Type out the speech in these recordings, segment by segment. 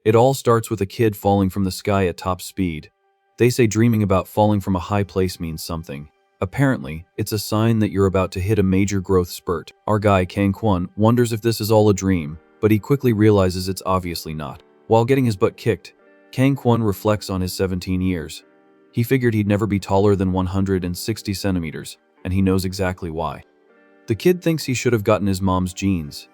It all starts with a kid falling from the sky at top speed. They say dreaming about falling from a high place means something. Apparently, it's a sign that you're about to hit a major growth spurt. Our guy, Kang Kwon, wonders if this is all a dream, but he quickly realizes it's obviously not. While getting his butt kicked, Kang Kwon reflects on his 17 years. He figured he'd never be taller than 160 centimeters, and he knows exactly why. The kid thinks he should have gotten his mom's genes.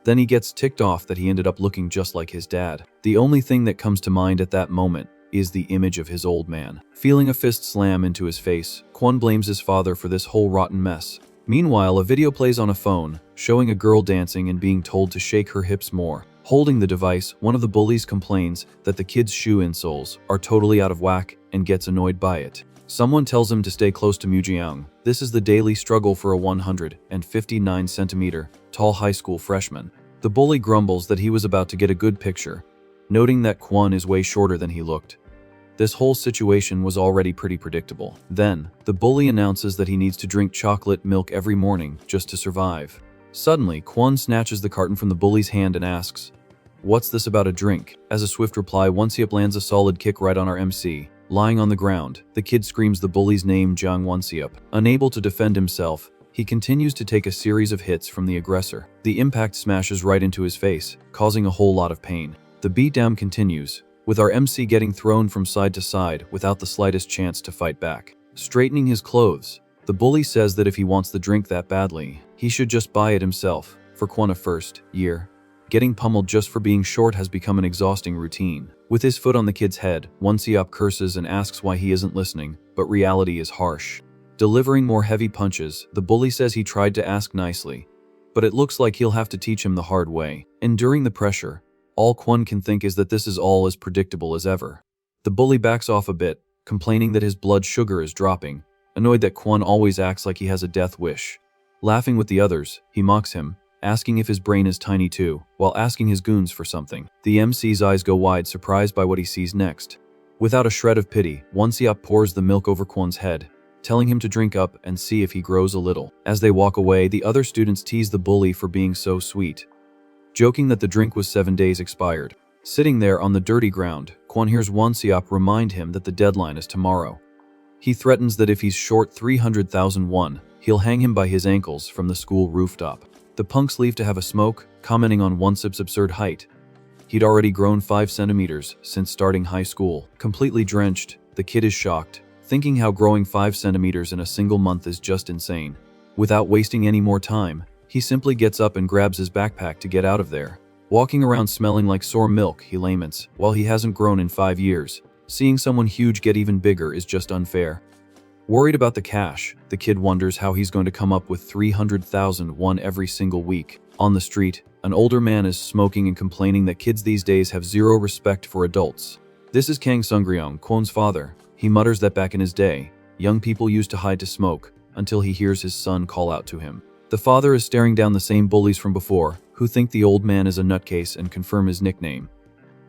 Then he gets ticked off that he ended up looking just like his dad. The only thing that comes to mind at that moment is the image of his old man. Feeling a fist slam into his face, Kwon blames his father for this whole rotten mess. Meanwhile, a video plays on a phone, showing a girl dancing and being told to shake her hips more. Holding the device, one of the bullies complains that the kid's shoe insoles are totally out of whack and gets annoyed by it. Someone tells him to stay close to Mujiang. This is the daily struggle for a 159 centimeter tall high school freshman. The bully grumbles that he was about to get a good picture, noting that Kwon is way shorter than he looked. This whole situation was already pretty predictable. Then, the bully announces that he needs to drink chocolate milk every morning just to survive. Suddenly, Kwon snatches the carton from the bully's hand and asks, "What's this about a drink?" As a swift reply, Wonseop lands a solid kick right on our MC. Lying on the ground, the kid screams the bully's name, Jang Wonseop. Unable to defend himself, he continues to take a series of hits from the aggressor. The impact smashes right into his face, causing a whole lot of pain. The beatdown continues, with our MC getting thrown from side to side without the slightest chance to fight back. Straightening his clothes, the bully says that if he wants the drink that badly, he should just buy it himself. For Kwon, a first year, getting pummeled just for being short has become an exhausting routine. With his foot on the kid's head, Wonseop curses and asks why he isn't listening, but reality is harsh. Delivering more heavy punches, the bully says he tried to ask nicely, but it looks like he'll have to teach him the hard way. Enduring the pressure, all Kwon can think is that this is all as predictable as ever. The bully backs off a bit, complaining that his blood sugar is dropping, annoyed that Kwon always acts like he has a death wish. Laughing with the others, he mocks him, asking if his brain is tiny too, while asking his goons for something. The MC's eyes go wide, surprised by what he sees next. Without a shred of pity, Wonseop pours the milk over Kwon's head, telling him to drink up and see if he grows a little. As they walk away, the other students tease the bully for being so sweet, joking that the drink was 7 days expired. Sitting there on the dirty ground, Kwon hears Wonseop remind him that the deadline is tomorrow. He threatens that if he's short 300,000 won, he'll hang him by his ankles from the school rooftop. The punks leave to have a smoke, commenting on Wonseop's absurd height. He'd already grown 5 centimeters since starting high school. Completely drenched, the kid is shocked, thinking how growing 5 centimeters in a single month is just insane. Without wasting any more time, he simply gets up and grabs his backpack to get out of there. Walking around smelling like sour milk, he laments, while he hasn't grown in 5 years. Seeing someone huge get even bigger is just unfair. Worried about the cash, the kid wonders how he's going to come up with 300,000 won every single week. On the street, an older man is smoking and complaining that kids these days have zero respect for adults. This is Kang Sungryong, Kwon's father. He mutters that back in his day, young people used to hide to smoke, until he hears his son call out to him. The father is staring down the same bullies from before, who think the old man is a nutcase and confirm his nickname,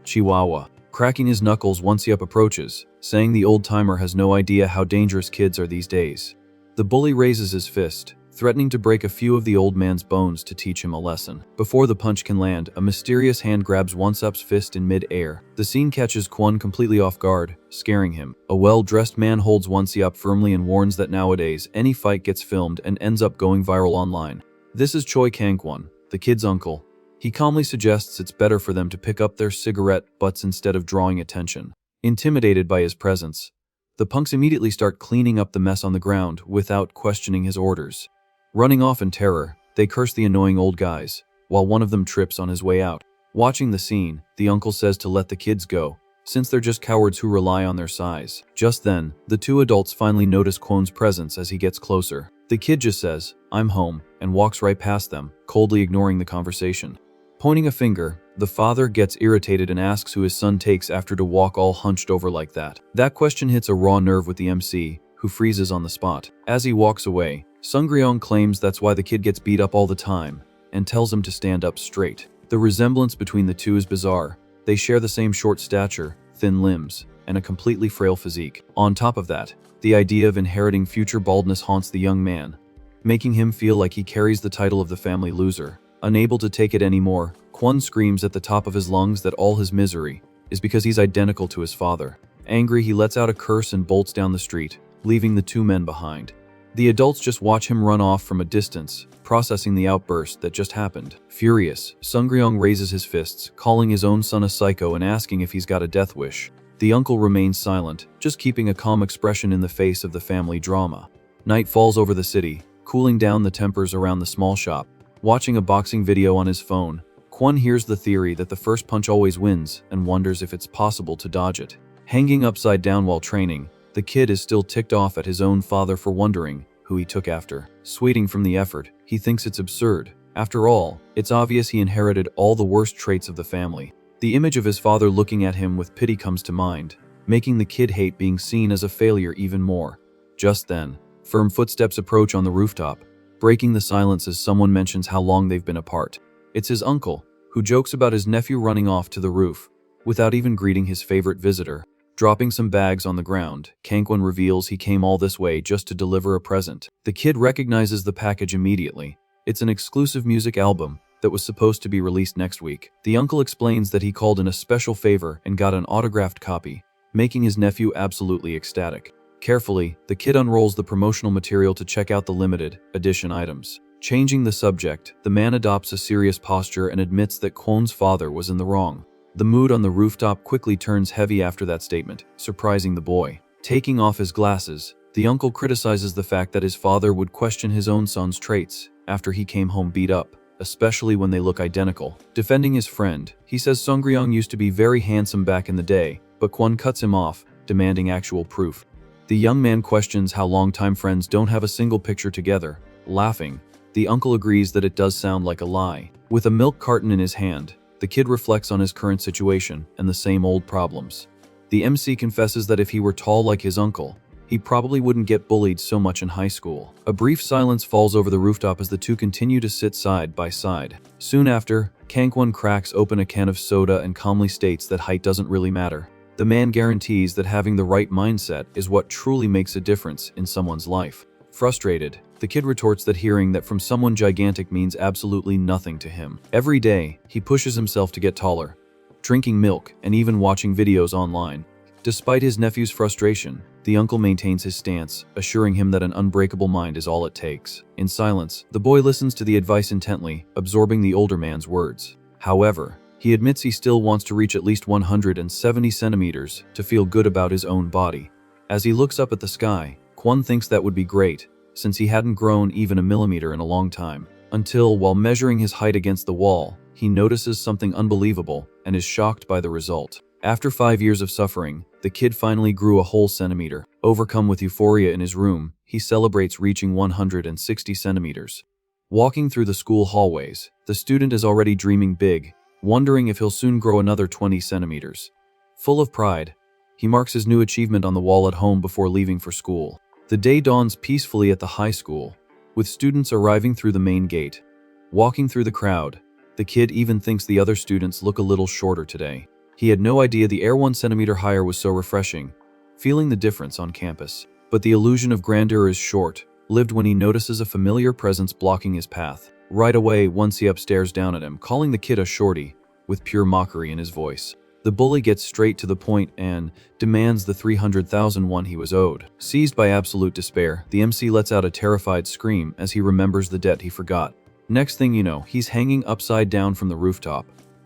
Chihuahua. Cracking his knuckles, Wonseop approaches, saying the old-timer has no idea how dangerous kids are these days. The bully raises his fist, threatening to break a few of the old man's bones to teach him a lesson. Before the punch can land, a mysterious hand grabs Wonseop's fist in mid-air. The scene catches Kwon completely off guard, scaring him. A well-dressed man holds Wonseop firmly and warns that nowadays, any fight gets filmed and ends up going viral online. This is Choi Kang-kwon, the kid's uncle. He calmly suggests it's better for them to pick up their cigarette butts instead of drawing attention. Intimidated by his presence, the punks immediately start cleaning up the mess on the ground without questioning his orders. Running off in terror, they curse the annoying old guys, while one of them trips on his way out. Watching the scene, the uncle says to let the kids go, since they're just cowards who rely on their size. Just then, the two adults finally notice Kwon's presence as he gets closer. The kid just says, "I'm home," and walks right past them, coldly ignoring the conversation. Pointing a finger, the father gets irritated and asks who his son takes after to walk all hunched over like that. That question hits a raw nerve with the MC, who freezes on the spot. As he walks away, Sungryong claims that's why the kid gets beat up all the time, and tells him to stand up straight. The resemblance between the two is bizarre. They share the same short stature, thin limbs, and a completely frail physique. On top of that, the idea of inheriting future baldness haunts the young man, making him feel like he carries the title of the family loser. Unable to take it anymore, Kwon screams at the top of his lungs that all his misery is because he's identical to his father. Angry, he lets out a curse and bolts down the street, leaving the two men behind. The adults just watch him run off from a distance, processing the outburst that just happened. Furious, Sungryong raises his fists, calling his own son a psycho and asking if he's got a death wish. The uncle remains silent, just keeping a calm expression in the face of the family drama. Night falls over the city, cooling down the tempers around the small shop. Watching a boxing video on his phone, Kwon hears the theory that the first punch always wins and wonders if it's possible to dodge it. Hanging upside down while training, the kid is still ticked off at his own father for wondering who he took after. Sweating from the effort, he thinks it's absurd. After all, it's obvious he inherited all the worst traits of the family. The image of his father looking at him with pity comes to mind, making the kid hate being seen as a failure even more. Just then, firm footsteps approach on the rooftop, breaking the silence as someone mentions how long they've been apart. It's his uncle, who jokes about his nephew running off to the roof, without even greeting his favorite visitor. Dropping some bags on the ground, Kangwon reveals he came all this way just to deliver a present. The kid recognizes the package immediately. It's an exclusive music album that was supposed to be released next week. The uncle explains that he called in a special favor and got an autographed copy, making his nephew absolutely ecstatic. Carefully, the kid unrolls the promotional material to check out the limited edition items. Changing the subject, the man adopts a serious posture and admits that Kwon's father was in the wrong. The mood on the rooftop quickly turns heavy after that statement, surprising the boy. Taking off his glasses, the uncle criticizes the fact that his father would question his own son's traits after he came home beat up, especially when they look identical. Defending his friend, he says Sungryong used to be very handsome back in the day, but Kwon cuts him off, demanding actual proof. The young man questions how longtime friends don't have a single picture together. Laughing, the uncle agrees that it does sound like a lie. With a milk carton in his hand, the kid reflects on his current situation and the same old problems. The MC confesses that if he were tall like his uncle, he probably wouldn't get bullied so much in high school. A brief silence falls over the rooftop as the two continue to sit side by side. Soon after, Kangwon cracks open a can of soda and calmly states that height doesn't really matter. The man guarantees that having the right mindset is what truly makes a difference in someone's life. Frustrated, the kid retorts that hearing that from someone gigantic means absolutely nothing to him. Every day, he pushes himself to get taller, drinking milk and even watching videos online. Despite his nephew's frustration, the uncle maintains his stance, assuring him that an unbreakable mind is all it takes. In silence, the boy listens to the advice intently, absorbing the older man's words. However, he admits he still wants to reach at least 170 centimeters to feel good about his own body. As he looks up at the sky, Kwon thinks that would be great, since he hadn't grown even a millimeter in a long time. Until, while measuring his height against the wall, he notices something unbelievable and is shocked by the result. After 5 years of suffering, the kid finally grew a whole centimeter. Overcome with euphoria in his room, he celebrates reaching 160 centimeters. Walking through the school hallways, the student is already dreaming big, wondering if he'll soon grow another 20 centimeters. Full of pride, he marks his new achievement on the wall at home before leaving for school. The day dawns peacefully at the high school, with students arriving through the main gate. Walking through the crowd, the kid even thinks the other students look a little shorter today. He had no idea the air 1 centimeter higher was so refreshing, feeling the difference on campus. But the illusion of grandeur is short-lived when he notices a familiar presence blocking his path. Right away, Won-si stares down at him, calling the kid a shorty, with pure mockery in his voice. The bully gets straight to the point and demands the 300,000 won he was owed. Seized by absolute despair, the MC lets out a terrified scream as he remembers the debt he forgot. Next thing you know, he's hanging upside down from the rooftop,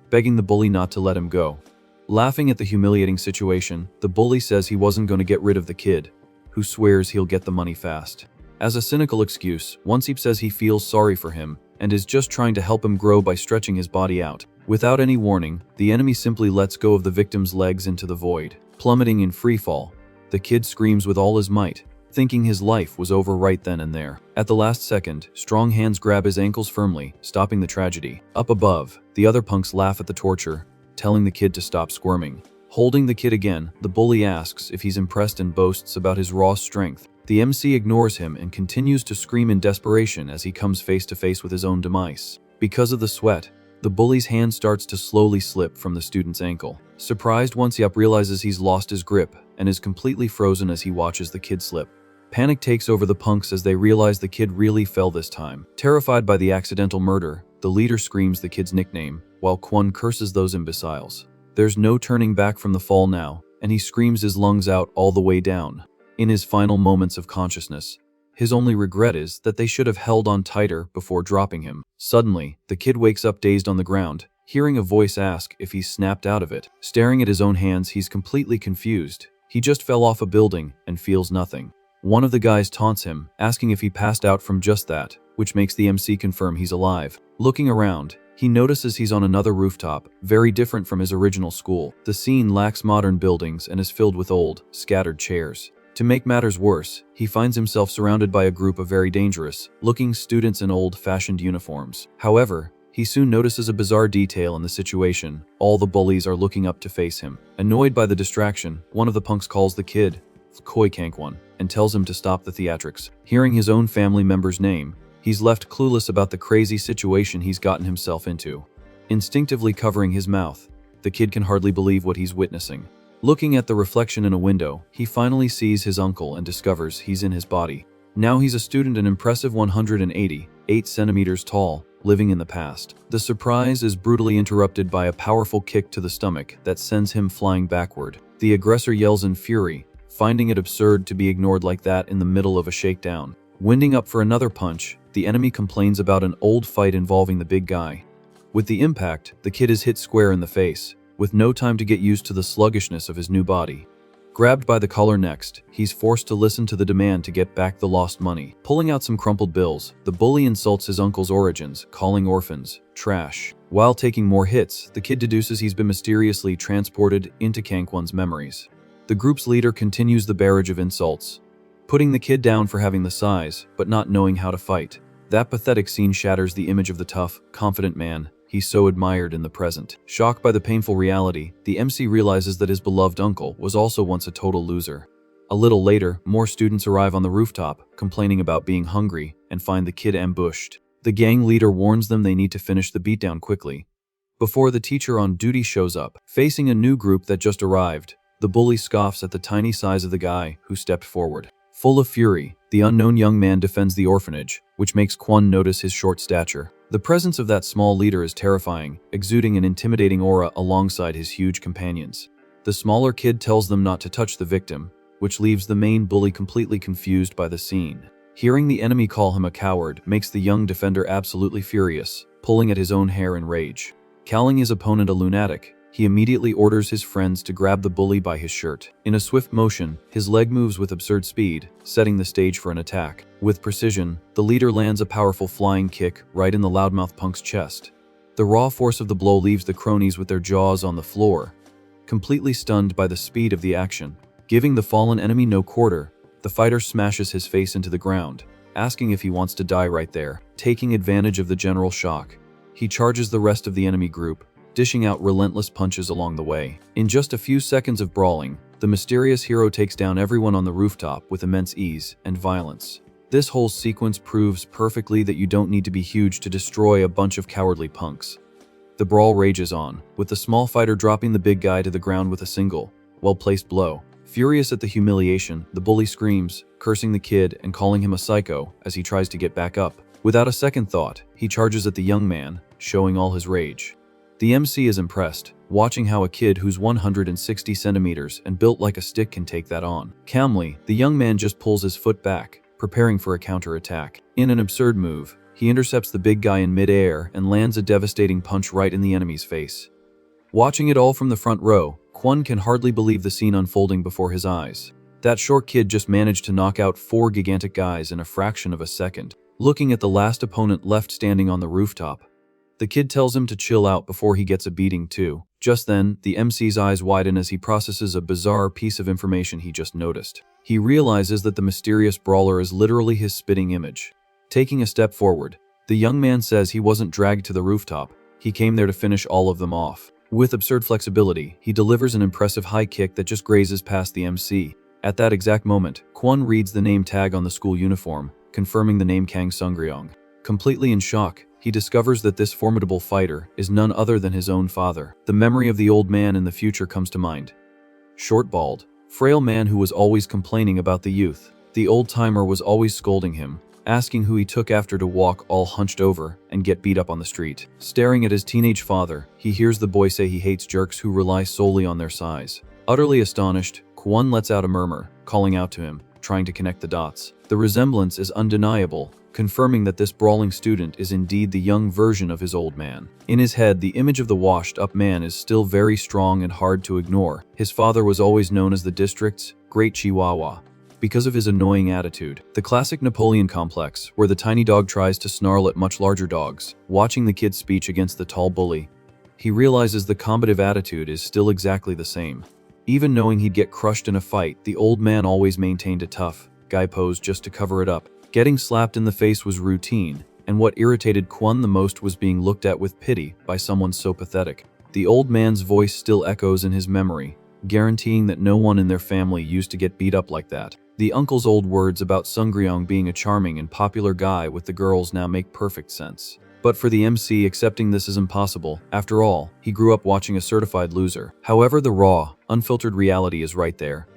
begging the bully not to let him go. Laughing at the humiliating situation, the bully says he wasn't going to get rid of the kid, who swears he'll get the money fast. As a cynical excuse, Won-si says he feels sorry for him and is just trying to help him grow by stretching his body out. Without any warning, the enemy simply lets go of the victim's legs into the void. Plummeting in freefall, the kid screams with all his might, thinking his life was over right then and there. At the last second, strong hands grab his ankles firmly, stopping the tragedy. Up above, the other punks laugh at the torture, telling the kid to stop squirming. Holding the kid again, the bully asks if he's impressed and boasts about his raw strength. The MC ignores him and continues to scream in desperation as he comes face to face with his own demise. Because of the sweat, the bully's hand starts to slowly slip from the student's ankle. Surprised, Won-si realizes he's lost his grip and is completely frozen as he watches the kid slip. Panic takes over the punks as they realize the kid really fell this time. Terrified by the accidental murder, the the leader screams the kid's nickname, while Kwon curses those imbeciles. There's no turning back from the fall now, and he screams his lungs out all the way down. In his final moments of consciousness, his only regret is that they should have held on tighter before dropping him. Suddenly, the kid wakes up dazed on the ground, hearing a voice ask if he's snapped out of it. Staring at his own hands, he's completely confused. He just fell off a building and feels nothing. One of the guys taunts him, asking if he passed out from just that, which makes the MC confirm he's alive. Looking around, he notices he's on another rooftop, very different from his original school. The scene lacks modern buildings and is filled with old, scattered chairs. To make matters worse, he finds himself surrounded by a group of very dangerous-looking students in old-fashioned uniforms. However, he soon notices a bizarre detail in the situation. All the bullies are looking up to face him. Annoyed by the distraction, one of the punks calls the kid Koi Kankwan and tells him to stop the theatrics. Hearing his own family member's name, he's left clueless about the crazy situation he's gotten himself into. Instinctively covering his mouth, the kid can hardly believe what he's witnessing. Looking at the reflection in a window, he finally sees his uncle and discovers he's in his body. Now he's a student, an impressive 188 centimeters tall, living in the past. The surprise is brutally interrupted by a powerful kick to the stomach that sends him flying backward. The aggressor yells in fury, finding it absurd to be ignored like that in the middle of a shakedown. Winding up for another punch, the enemy complains about an old fight involving the big guy. With the impact, the kid is hit square in the face, with no time to get used to the sluggishness of his new body. Grabbed by the collar next, he's forced to listen to the demand to get back the lost money. Pulling out some crumpled bills, the bully insults his uncle's origins, calling orphans trash. While taking more hits, the kid deduces he's been mysteriously transported into Kankwan's memories. The group's leader continues the barrage of insults, putting the kid down for having the size, but not knowing how to fight. That pathetic scene shatters the image of the tough, confident man he's so admired in the present. Shocked by the painful reality, the MC realizes that his beloved uncle was also once a total loser. A little later, more students arrive on the rooftop, complaining about being hungry, and find the kid ambushed. The gang leader warns them they need to finish the beatdown quickly before the teacher on duty shows up. Facing a new group that just arrived, the bully scoffs at the tiny size of the guy who stepped forward. Full of fury, the unknown young man defends the orphanage, which makes Kwon notice his short stature. The presence of that small leader is terrifying, exuding an intimidating aura alongside his huge companions. The smaller kid tells them not to touch the victim, which leaves the main bully completely confused by the scene. Hearing the enemy call him a coward makes the young defender absolutely furious, pulling at his own hair in rage. Calling his opponent a lunatic, he immediately orders his friends to grab the bully by his shirt. In a swift motion, his leg moves with absurd speed, setting the stage for an attack. With precision, the leader lands a powerful flying kick right in the loudmouth punk's chest. The raw force of the blow leaves the cronies with their jaws on the floor, completely stunned by the speed of the action. Giving the fallen enemy no quarter, the fighter smashes his face into the ground, asking if he wants to die right there. Taking advantage of the general shock, he charges the rest of the enemy group, dishing out relentless punches along the way. In just a few seconds of brawling, the mysterious hero takes down everyone on the rooftop with immense ease and violence. This whole sequence proves perfectly that you don't need to be huge to destroy a bunch of cowardly punks. The brawl rages on, with the small fighter dropping the big guy to the ground with a single, well-placed blow. Furious at the humiliation, the bully screams, cursing the kid and calling him a psycho as he tries to get back up. Without a second thought, he charges at the young man, showing all his rage. The MC is impressed, watching how a kid who's 160 centimeters and built like a stick can take that on. Calmly, the young man just pulls his foot back, preparing for a counterattack. In an absurd move, he intercepts the big guy in midair and lands a devastating punch right in the enemy's face. Watching it all from the front row, Kwon can hardly believe the scene unfolding before his eyes. That short kid just managed to knock out 4 gigantic guys in a fraction of a second. Looking at the last opponent left standing on the rooftop, the kid tells him to chill out before he gets a beating too. Just then, the MC's eyes widen as he processes a bizarre piece of information he just noticed. He realizes that the mysterious brawler is literally his spitting image. Taking a step forward, the young man says he wasn't dragged to the rooftop, he came there to finish all of them off. With absurd flexibility, he delivers an impressive high kick that just grazes past the MC. At that exact moment, Kwon reads the name tag on the school uniform, confirming the name Kang Sungryong. Completely in shock, he discovers that this formidable fighter is none other than his own father. The memory of the old man in the future comes to mind. Short, bald, frail man who was always complaining about the youth. The old-timer was always scolding him, asking who he took after to walk all hunched over and get beat up on the street. Staring at his teenage father, he hears the boy say he hates jerks who rely solely on their size. Utterly astonished, Kwon lets out a murmur, calling out to him, trying to connect the dots. The resemblance is undeniable, confirming that this brawling student is indeed the young version of his old man. In his head, the image of the washed-up man is still very strong and hard to ignore. His father was always known as the district's Great Chihuahua because of his annoying attitude. The classic Napoleon complex, where the tiny dog tries to snarl at much larger dogs. Watching the kid's speech against the tall bully, he realizes the combative attitude is still exactly the same. Even knowing he'd get crushed in a fight, the old man always maintained a tough guy pose just to cover it up. Getting slapped in the face was routine, and what irritated Kwon the most was being looked at with pity by someone so pathetic. The old man's voice still echoes in his memory, guaranteeing that no one in their family used to get beat up like that. The uncle's old words about Sungryong being a charming and popular guy with the girls now make perfect sense. But for the MC, accepting this is impossible. After all, he grew up watching a certified loser. However, the raw, unfiltered reality is right there,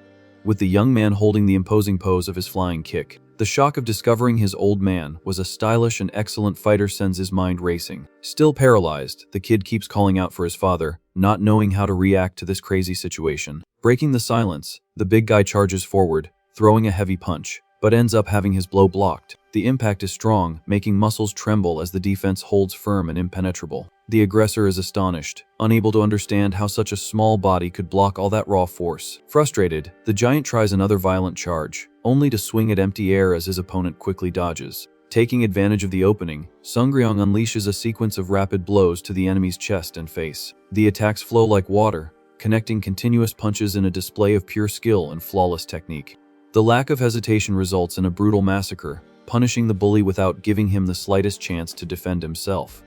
with the young man holding the imposing pose of his flying kick. The shock of discovering his old man was a stylish and excellent fighter sends his mind racing. Still paralyzed, the kid keeps calling out for his father, not knowing how to react to this crazy situation. Breaking the silence, the big guy charges forward, throwing a heavy punch, but ends up having his blow blocked. The impact is strong, making muscles tremble as the defense holds firm and impenetrable. The aggressor is astonished, unable to understand how such a small body could block all that raw force. Frustrated, the giant tries another violent charge, only to swing at empty air as his opponent quickly dodges. Taking advantage of the opening, Sungryong unleashes a sequence of rapid blows to the enemy's chest and face. The attacks flow like water, connecting continuous punches in a display of pure skill and flawless technique. The lack of hesitation results in a brutal massacre, punishing the bully without giving him the slightest chance to defend himself.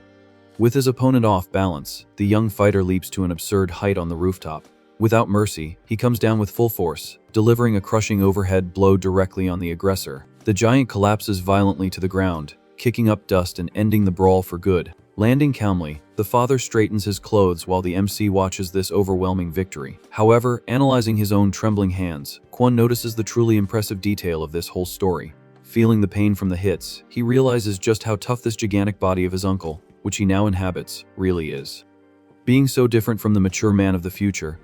With his opponent off balance, the young fighter leaps to an absurd height on the rooftop. Without mercy, he comes down with full force, delivering a crushing overhead blow directly on the aggressor. The giant collapses violently to the ground, kicking up dust and ending the brawl for good. Landing calmly, the father straightens his clothes while the MC watches this overwhelming victory. However, analyzing his own trembling hands, Kwon notices the truly impressive detail of this whole story. Feeling the pain from the hits, he realizes just how tough this gigantic body of his uncle, which he now inhabits, really is. Being so different from the mature man of the future,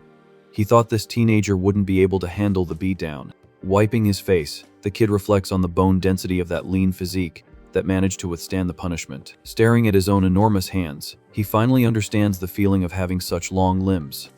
he thought this teenager wouldn't be able to handle the beatdown. Wiping his face, the kid reflects on the bone density of that lean physique that managed to withstand the punishment. Staring at his own enormous hands, he finally understands the feeling of having such long limbs.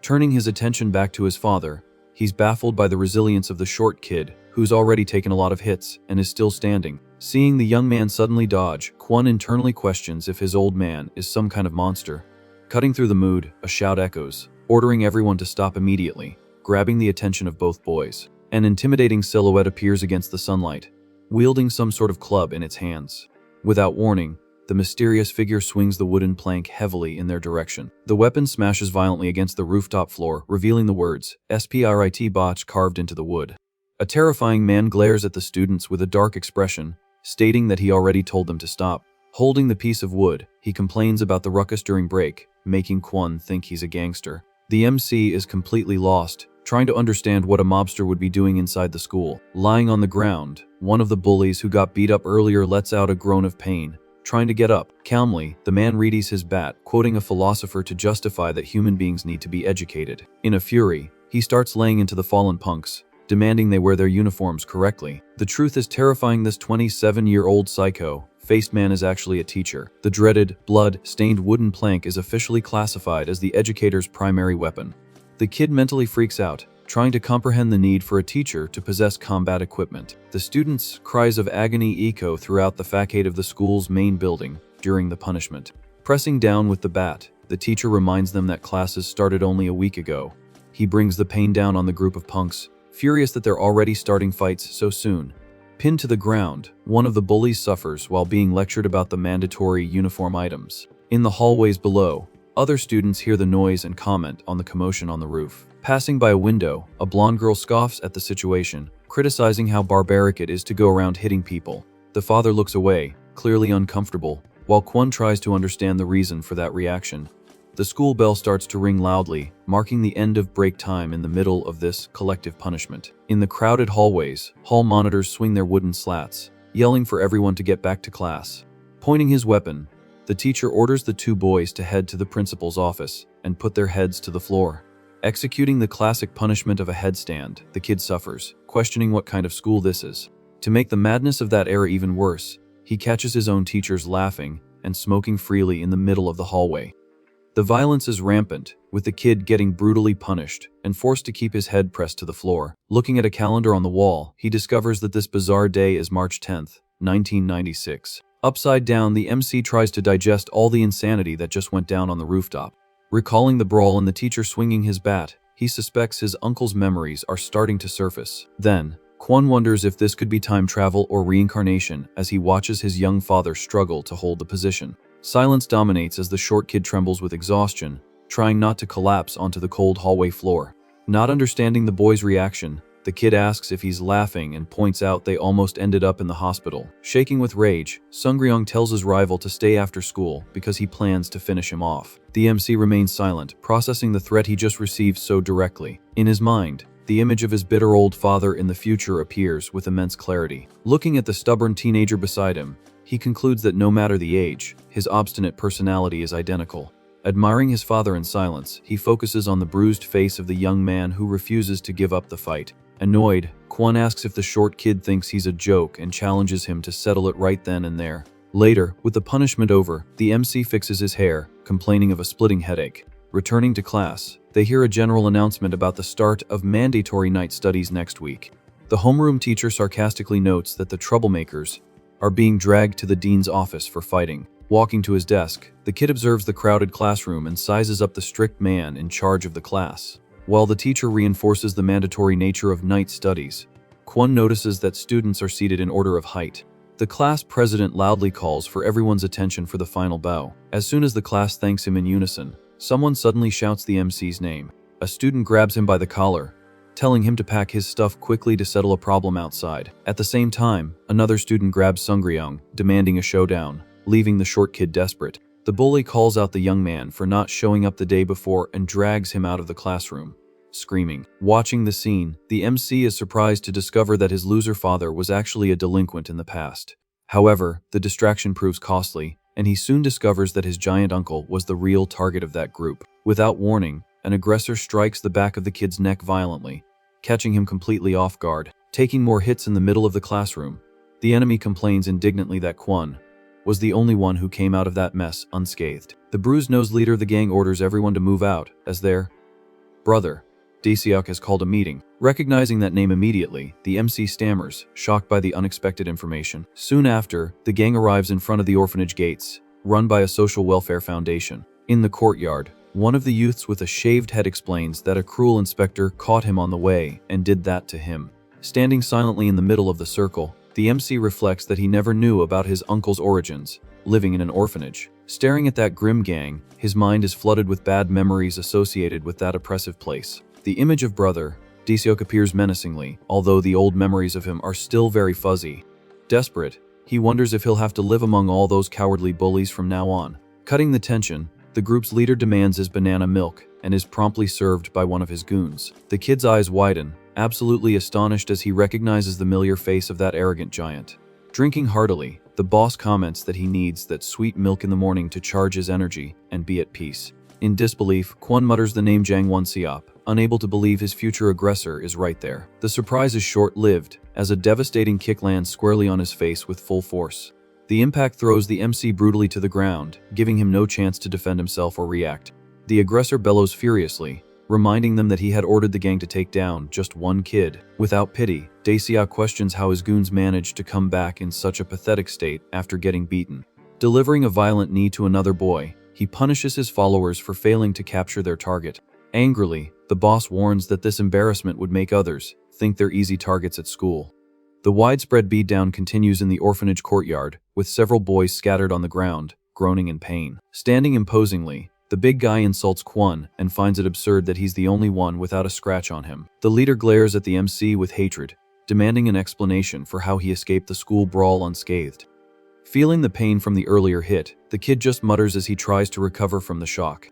Turning his attention back to his father, he's baffled by the resilience of the short kid, who's already taken a lot of hits and is still standing. Seeing the young man suddenly dodge, Kwon internally questions if his old man is some kind of monster. Cutting through the mood, a shout echoes, ordering everyone to stop immediately, grabbing the attention of both boys. An intimidating silhouette appears against the sunlight, wielding some sort of club in its hands. Without warning, the mysterious figure swings the wooden plank heavily in their direction. The weapon smashes violently against the rooftop floor, revealing the words, "Spirit botch" carved into the wood. A terrifying man glares at the students with a dark expression, stating that he already told them to stop. Holding the piece of wood, he complains about the ruckus during break, making Kwon think he's a gangster. The MC is completely lost, trying to understand what a mobster would be doing inside the school. Lying on the ground, one of the bullies who got beat up earlier lets out a groan of pain, trying to get up. Calmly, the man readies his bat, quoting a philosopher to justify that human beings need to be educated. In a fury, he starts laying into the fallen punks, demanding they wear their uniforms correctly. The truth is terrifying this 27-year-old psycho-faced man is actually a teacher. The dreaded, blood-stained wooden plank is officially classified as the educator's primary weapon. The kid mentally freaks out, trying to comprehend the need for a teacher to possess combat equipment. The students' cries of agony echo throughout the facade of the school's main building during the punishment. Pressing down with the bat, the teacher reminds them that classes started only a week ago. He brings the pain down on the group of punks, furious that they're already starting fights so soon. Pinned to the ground, one of the bullies suffers while being lectured about the mandatory uniform items. In the hallways below, other students hear the noise and comment on the commotion on the roof. Passing by a window, a blonde girl scoffs at the situation, criticizing how barbaric it is to go around hitting people. The father looks away, clearly uncomfortable, while Kwon tries to understand the reason for that reaction. The school bell starts to ring loudly, marking the end of break time in the middle of this collective punishment. In the crowded hallways, hall monitors swing their wooden slats, yelling for everyone to get back to class. Pointing his weapon, the teacher orders the two boys to head to the principal's office and put their heads to the floor. Executing the classic punishment of a headstand, the kid suffers, questioning what kind of school this is. To make the madness of that era even worse, he catches his own teachers laughing and smoking freely in the middle of the hallway. The violence is rampant, with the kid getting brutally punished and forced to keep his head pressed to the floor. Looking at a calendar on the wall, he discovers that this bizarre day is March 10th, 1996. Upside down, the MC tries to digest all the insanity that just went down on the rooftop. Recalling the brawl and the teacher swinging his bat, he suspects his uncle's memories are starting to surface. Then, Kwon wonders if this could be time travel or reincarnation as he watches his young father struggle to hold the position. Silence dominates as the short kid trembles with exhaustion, trying not to collapse onto the cold hallway floor. Not understanding the boy's reaction, the kid asks if he's laughing and points out they almost ended up in the hospital. Shaking with rage, Sungryong tells his rival to stay after school because he plans to finish him off. The MC remains silent, processing the threat he just received so directly. In his mind, the image of his bitter old father in the future appears with immense clarity. Looking at the stubborn teenager beside him, he concludes that no matter the age, his obstinate personality is identical. Admiring his father in silence, he focuses on the bruised face of the young man who refuses to give up the fight. Annoyed, Kwon asks if the short kid thinks he's a joke and challenges him to settle it right then and there. Later, with the punishment over, the MC fixes his hair, complaining of a splitting headache. Returning to class, they hear a general announcement about the start of mandatory night studies next week. The homeroom teacher sarcastically notes that the troublemakers are being dragged to the dean's office for fighting. Walking to his desk, the kid observes the crowded classroom and sizes up the strict man in charge of the class. While the teacher reinforces the mandatory nature of night studies, Kwon notices that students are seated in order of height. The class president loudly calls for everyone's attention for the final bow. As soon as the class thanks him in unison, someone suddenly shouts the MC's name. A student grabs him by the collar, telling him to pack his stuff quickly to settle a problem outside. At the same time, another student grabs Sungryong, demanding a showdown, leaving the short kid desperate. The bully calls out the young man for not showing up the day before and drags him out of the classroom, screaming. Watching the scene, the MC is surprised to discover that his loser father was actually a delinquent in the past. However, the distraction proves costly, and he soon discovers that his giant uncle was the real target of that group. Without warning, an aggressor strikes the back of the kid's neck violently, catching him completely off guard. Taking more hits in the middle of the classroom, the enemy complains indignantly that Kwon was the only one who came out of that mess unscathed. The bruised-nosed leader of the gang orders everyone to move out, as their brother, Dae-seok, has called a meeting. Recognizing that name immediately, the MC stammers, shocked by the unexpected information. Soon after, the gang arrives in front of the orphanage gates, run by a social welfare foundation. In the courtyard, one of the youths with a shaved head explains that a cruel inspector caught him on the way and did that to him. Standing silently in the middle of the circle, the MC reflects that he never knew about his uncle's origins, living in an orphanage. Staring at that grim gang, his mind is flooded with bad memories associated with that oppressive place. The image of brother, Dae-seok, appears menacingly, although the old memories of him are still very fuzzy. Desperate, he wonders if he'll have to live among all those cowardly bullies from now on. Cutting the tension, the group's leader demands his banana milk and is promptly served by one of his goons. The kid's eyes widen, absolutely astonished as he recognizes the familiar face of that arrogant giant. Drinking heartily, the boss comments that he needs that sweet milk in the morning to charge his energy and be at peace. In disbelief, Kwon mutters the name Jang Won-seop, unable to believe his future aggressor is right there. The surprise is short-lived, as a devastating kick lands squarely on his face with full force. The impact throws the MC brutally to the ground, giving him no chance to defend himself or react. The aggressor bellows furiously, reminding them that he had ordered the gang to take down just one kid. Without pity, Dae-seok questions how his goons managed to come back in such a pathetic state after getting beaten. Delivering a violent knee to another boy, he punishes his followers for failing to capture their target. Angrily, the boss warns that this embarrassment would make others think they're easy targets at school. The widespread beatdown continues in the orphanage courtyard, with several boys scattered on the ground, groaning in pain. Standing imposingly, the big guy insults Kwon and finds it absurd that he's the only one without a scratch on him. The leader glares at the MC with hatred, demanding an explanation for how he escaped the school brawl unscathed. Feeling the pain from the earlier hit, the kid just mutters as he tries to recover from the shock.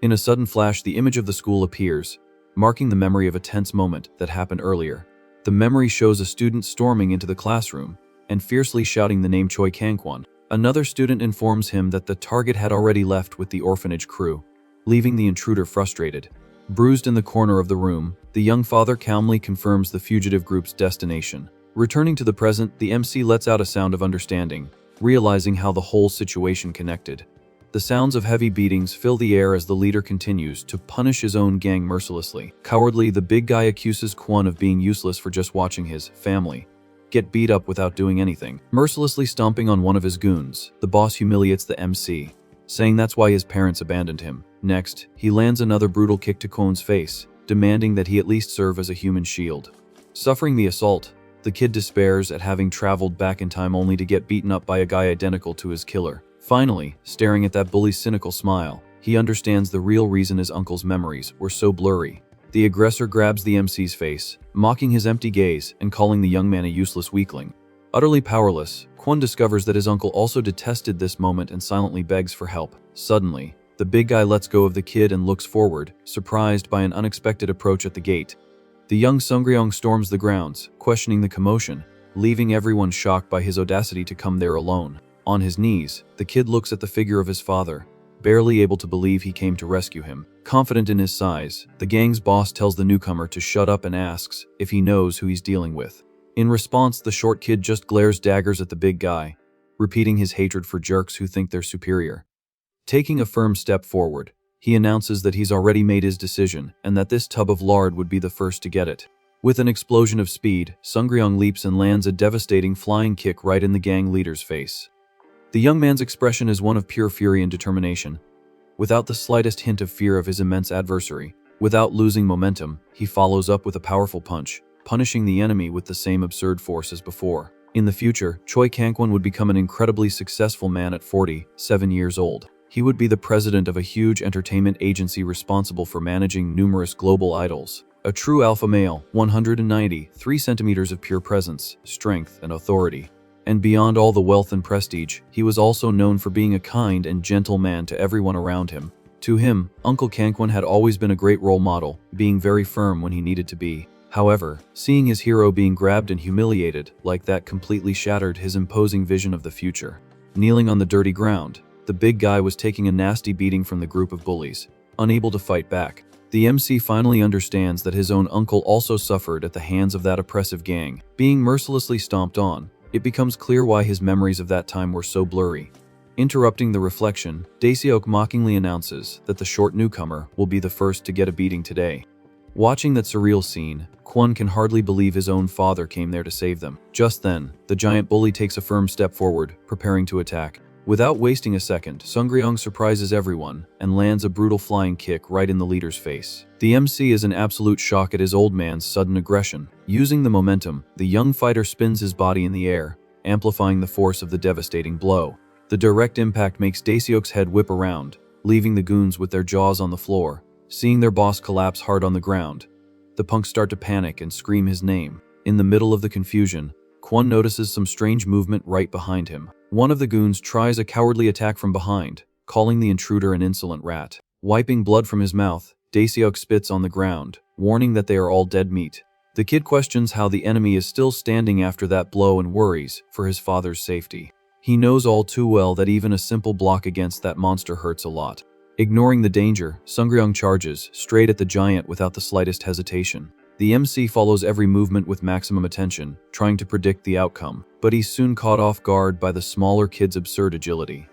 In a sudden flash, the image of the school appears, marking the memory of a tense moment that happened earlier. The memory shows a student storming into the classroom and fiercely shouting the name Choi Kangkwon. Another student informs him that the target had already left with the orphanage crew, leaving the intruder frustrated. Bruised in the corner of the room, the young father calmly confirms the fugitive group's destination. Returning to the present, the MC lets out a sound of understanding, realizing how the whole situation connected. The sounds of heavy beatings fill the air as the leader continues to punish his own gang mercilessly. Cowardly, the big guy accuses Kwon of being useless for just watching his family get beat up without doing anything. Mercilessly stomping on one of his goons, the boss humiliates the MC, saying that's why his parents abandoned him. Next, he lands another brutal kick to Kwon's face, demanding that he at least serve as a human shield. Suffering the assault, the kid despairs at having traveled back in time only to get beaten up by a guy identical to his killer. Finally, staring at that bully's cynical smile, he understands the real reason his uncle's memories were so blurry. The aggressor grabs the MC's face, mocking his empty gaze and calling the young man a useless weakling. Utterly powerless, Kwon discovers that his uncle also detested this moment and silently begs for help. Suddenly, the big guy lets go of the kid and looks forward, surprised by an unexpected approach at the gate. The young Sungryong storms the grounds, questioning the commotion, leaving everyone shocked by his audacity to come there alone. On his knees, the kid looks at the figure of his father, barely able to believe he came to rescue him. Confident in his size, the gang's boss tells the newcomer to shut up and asks if he knows who he's dealing with. In response, the short kid just glares daggers at the big guy, repeating his hatred for jerks who think they're superior. Taking a firm step forward, he announces that he's already made his decision and that this tub of lard would be the first to get it. With an explosion of speed, Sungryong leaps and lands a devastating flying kick right in the gang leader's face. The young man's expression is one of pure fury and determination. Without the slightest hint of fear of his immense adversary, without losing momentum, he follows up with a powerful punch, punishing the enemy with the same absurd force as before. In the future, Choi Kangkwon would become an incredibly successful man at 47 years old. He would be the president of a huge entertainment agency responsible for managing numerous global idols. A true alpha male, 193 centimeters of pure presence, strength, and authority. And beyond all the wealth and prestige, he was also known for being a kind and gentle man to everyone around him. To him, Uncle Kangkwon had always been a great role model, being very firm when he needed to be. However, seeing his hero being grabbed and humiliated like that completely shattered his imposing vision of the future. Kneeling on the dirty ground, the big guy was taking a nasty beating from the group of bullies, unable to fight back. The MC finally understands that his own uncle also suffered at the hands of that oppressive gang, being mercilessly stomped on. It becomes clear why his memories of that time were so blurry. Interrupting the reflection, Daeseok mockingly announces that the short newcomer will be the first to get a beating today. Watching that surreal scene, Kwon can hardly believe his own father came there to save them. Just then, the giant bully takes a firm step forward, preparing to attack. Without wasting a second, Sungryong surprises everyone and lands a brutal flying kick right in the leader's face. The MC is in absolute shock at his old man's sudden aggression. Using the momentum, the young fighter spins his body in the air, amplifying the force of the devastating blow. The direct impact makes Daeseok's head whip around, leaving the goons with their jaws on the floor. Seeing their boss collapse hard on the ground, the punks start to panic and scream his name. In the middle of the confusion, Kwon notices some strange movement right behind him. One of the goons tries a cowardly attack from behind, calling the intruder an insolent rat. Wiping blood from his mouth, Daeseok spits on the ground, warning that they are all dead meat. The kid questions how the enemy is still standing after that blow and worries for his father's safety. He knows all too well that even a simple block against that monster hurts a lot. Ignoring the danger, Sungryong charges straight at the giant without the slightest hesitation. The MC follows every movement with maximum attention, trying to predict the outcome, but he's soon caught off guard by the smaller kid's absurd agility.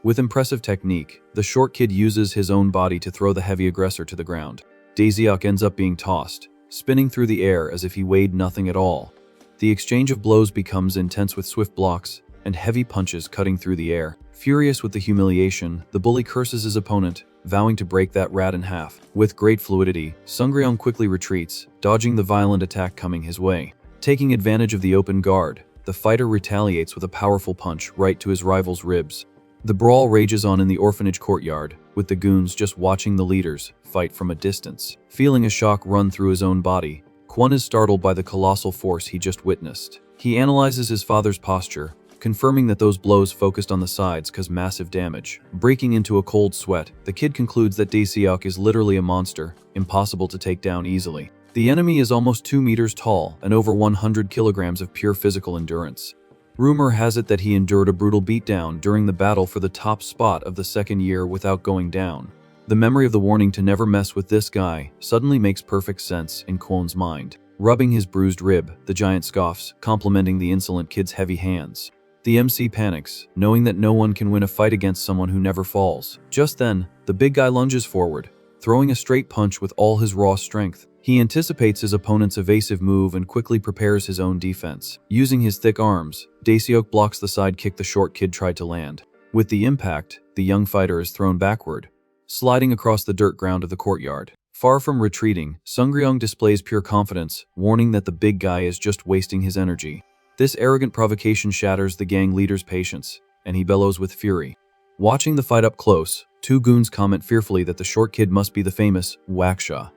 With impressive technique, the short kid uses his own body to throw the heavy aggressor to the ground. Daeseok ends up being tossed, spinning through the air as if he weighed nothing at all. The exchange of blows becomes intense with swift blocks and heavy punches cutting through the air. Furious with the humiliation, the bully curses his opponent, vowing to break that rat in half. With great fluidity, Sungryong quickly retreats, dodging the violent attack coming his way. Taking advantage of the open guard, the fighter retaliates with a powerful punch right to his rival's ribs. The brawl rages on in the orphanage courtyard, with the goons just watching the leaders fight from a distance. Feeling a shock run through his own body, Kwon is startled by the colossal force he just witnessed. He analyzes his father's posture, confirming that those blows focused on the sides cause massive damage. Breaking into a cold sweat, the kid concludes that Daeseok is literally a monster, impossible to take down easily. The enemy is almost 2 meters tall and over 100 kilograms of pure physical endurance. Rumor has it that he endured a brutal beatdown during the battle for the top spot of the second year without going down. The memory of the warning to never mess with this guy suddenly makes perfect sense in Kwon's mind. Rubbing his bruised rib, the giant scoffs, complimenting the insolent kid's heavy hands. The MC panics, knowing that no one can win a fight against someone who never falls. Just then, the big guy lunges forward, throwing a straight punch with all his raw strength. He anticipates his opponent's evasive move and quickly prepares his own defense. Using his thick arms, Daeseok blocks the side kick the short kid tried to land. With the impact, the young fighter is thrown backward, sliding across the dirt ground of the courtyard. Far from retreating, Sungryong displays pure confidence, warning that the big guy is just wasting his energy. This arrogant provocation shatters the gang leader's patience, and he bellows with fury. Watching the fight up close, two goons comment fearfully that the short kid must be the famous Waksha.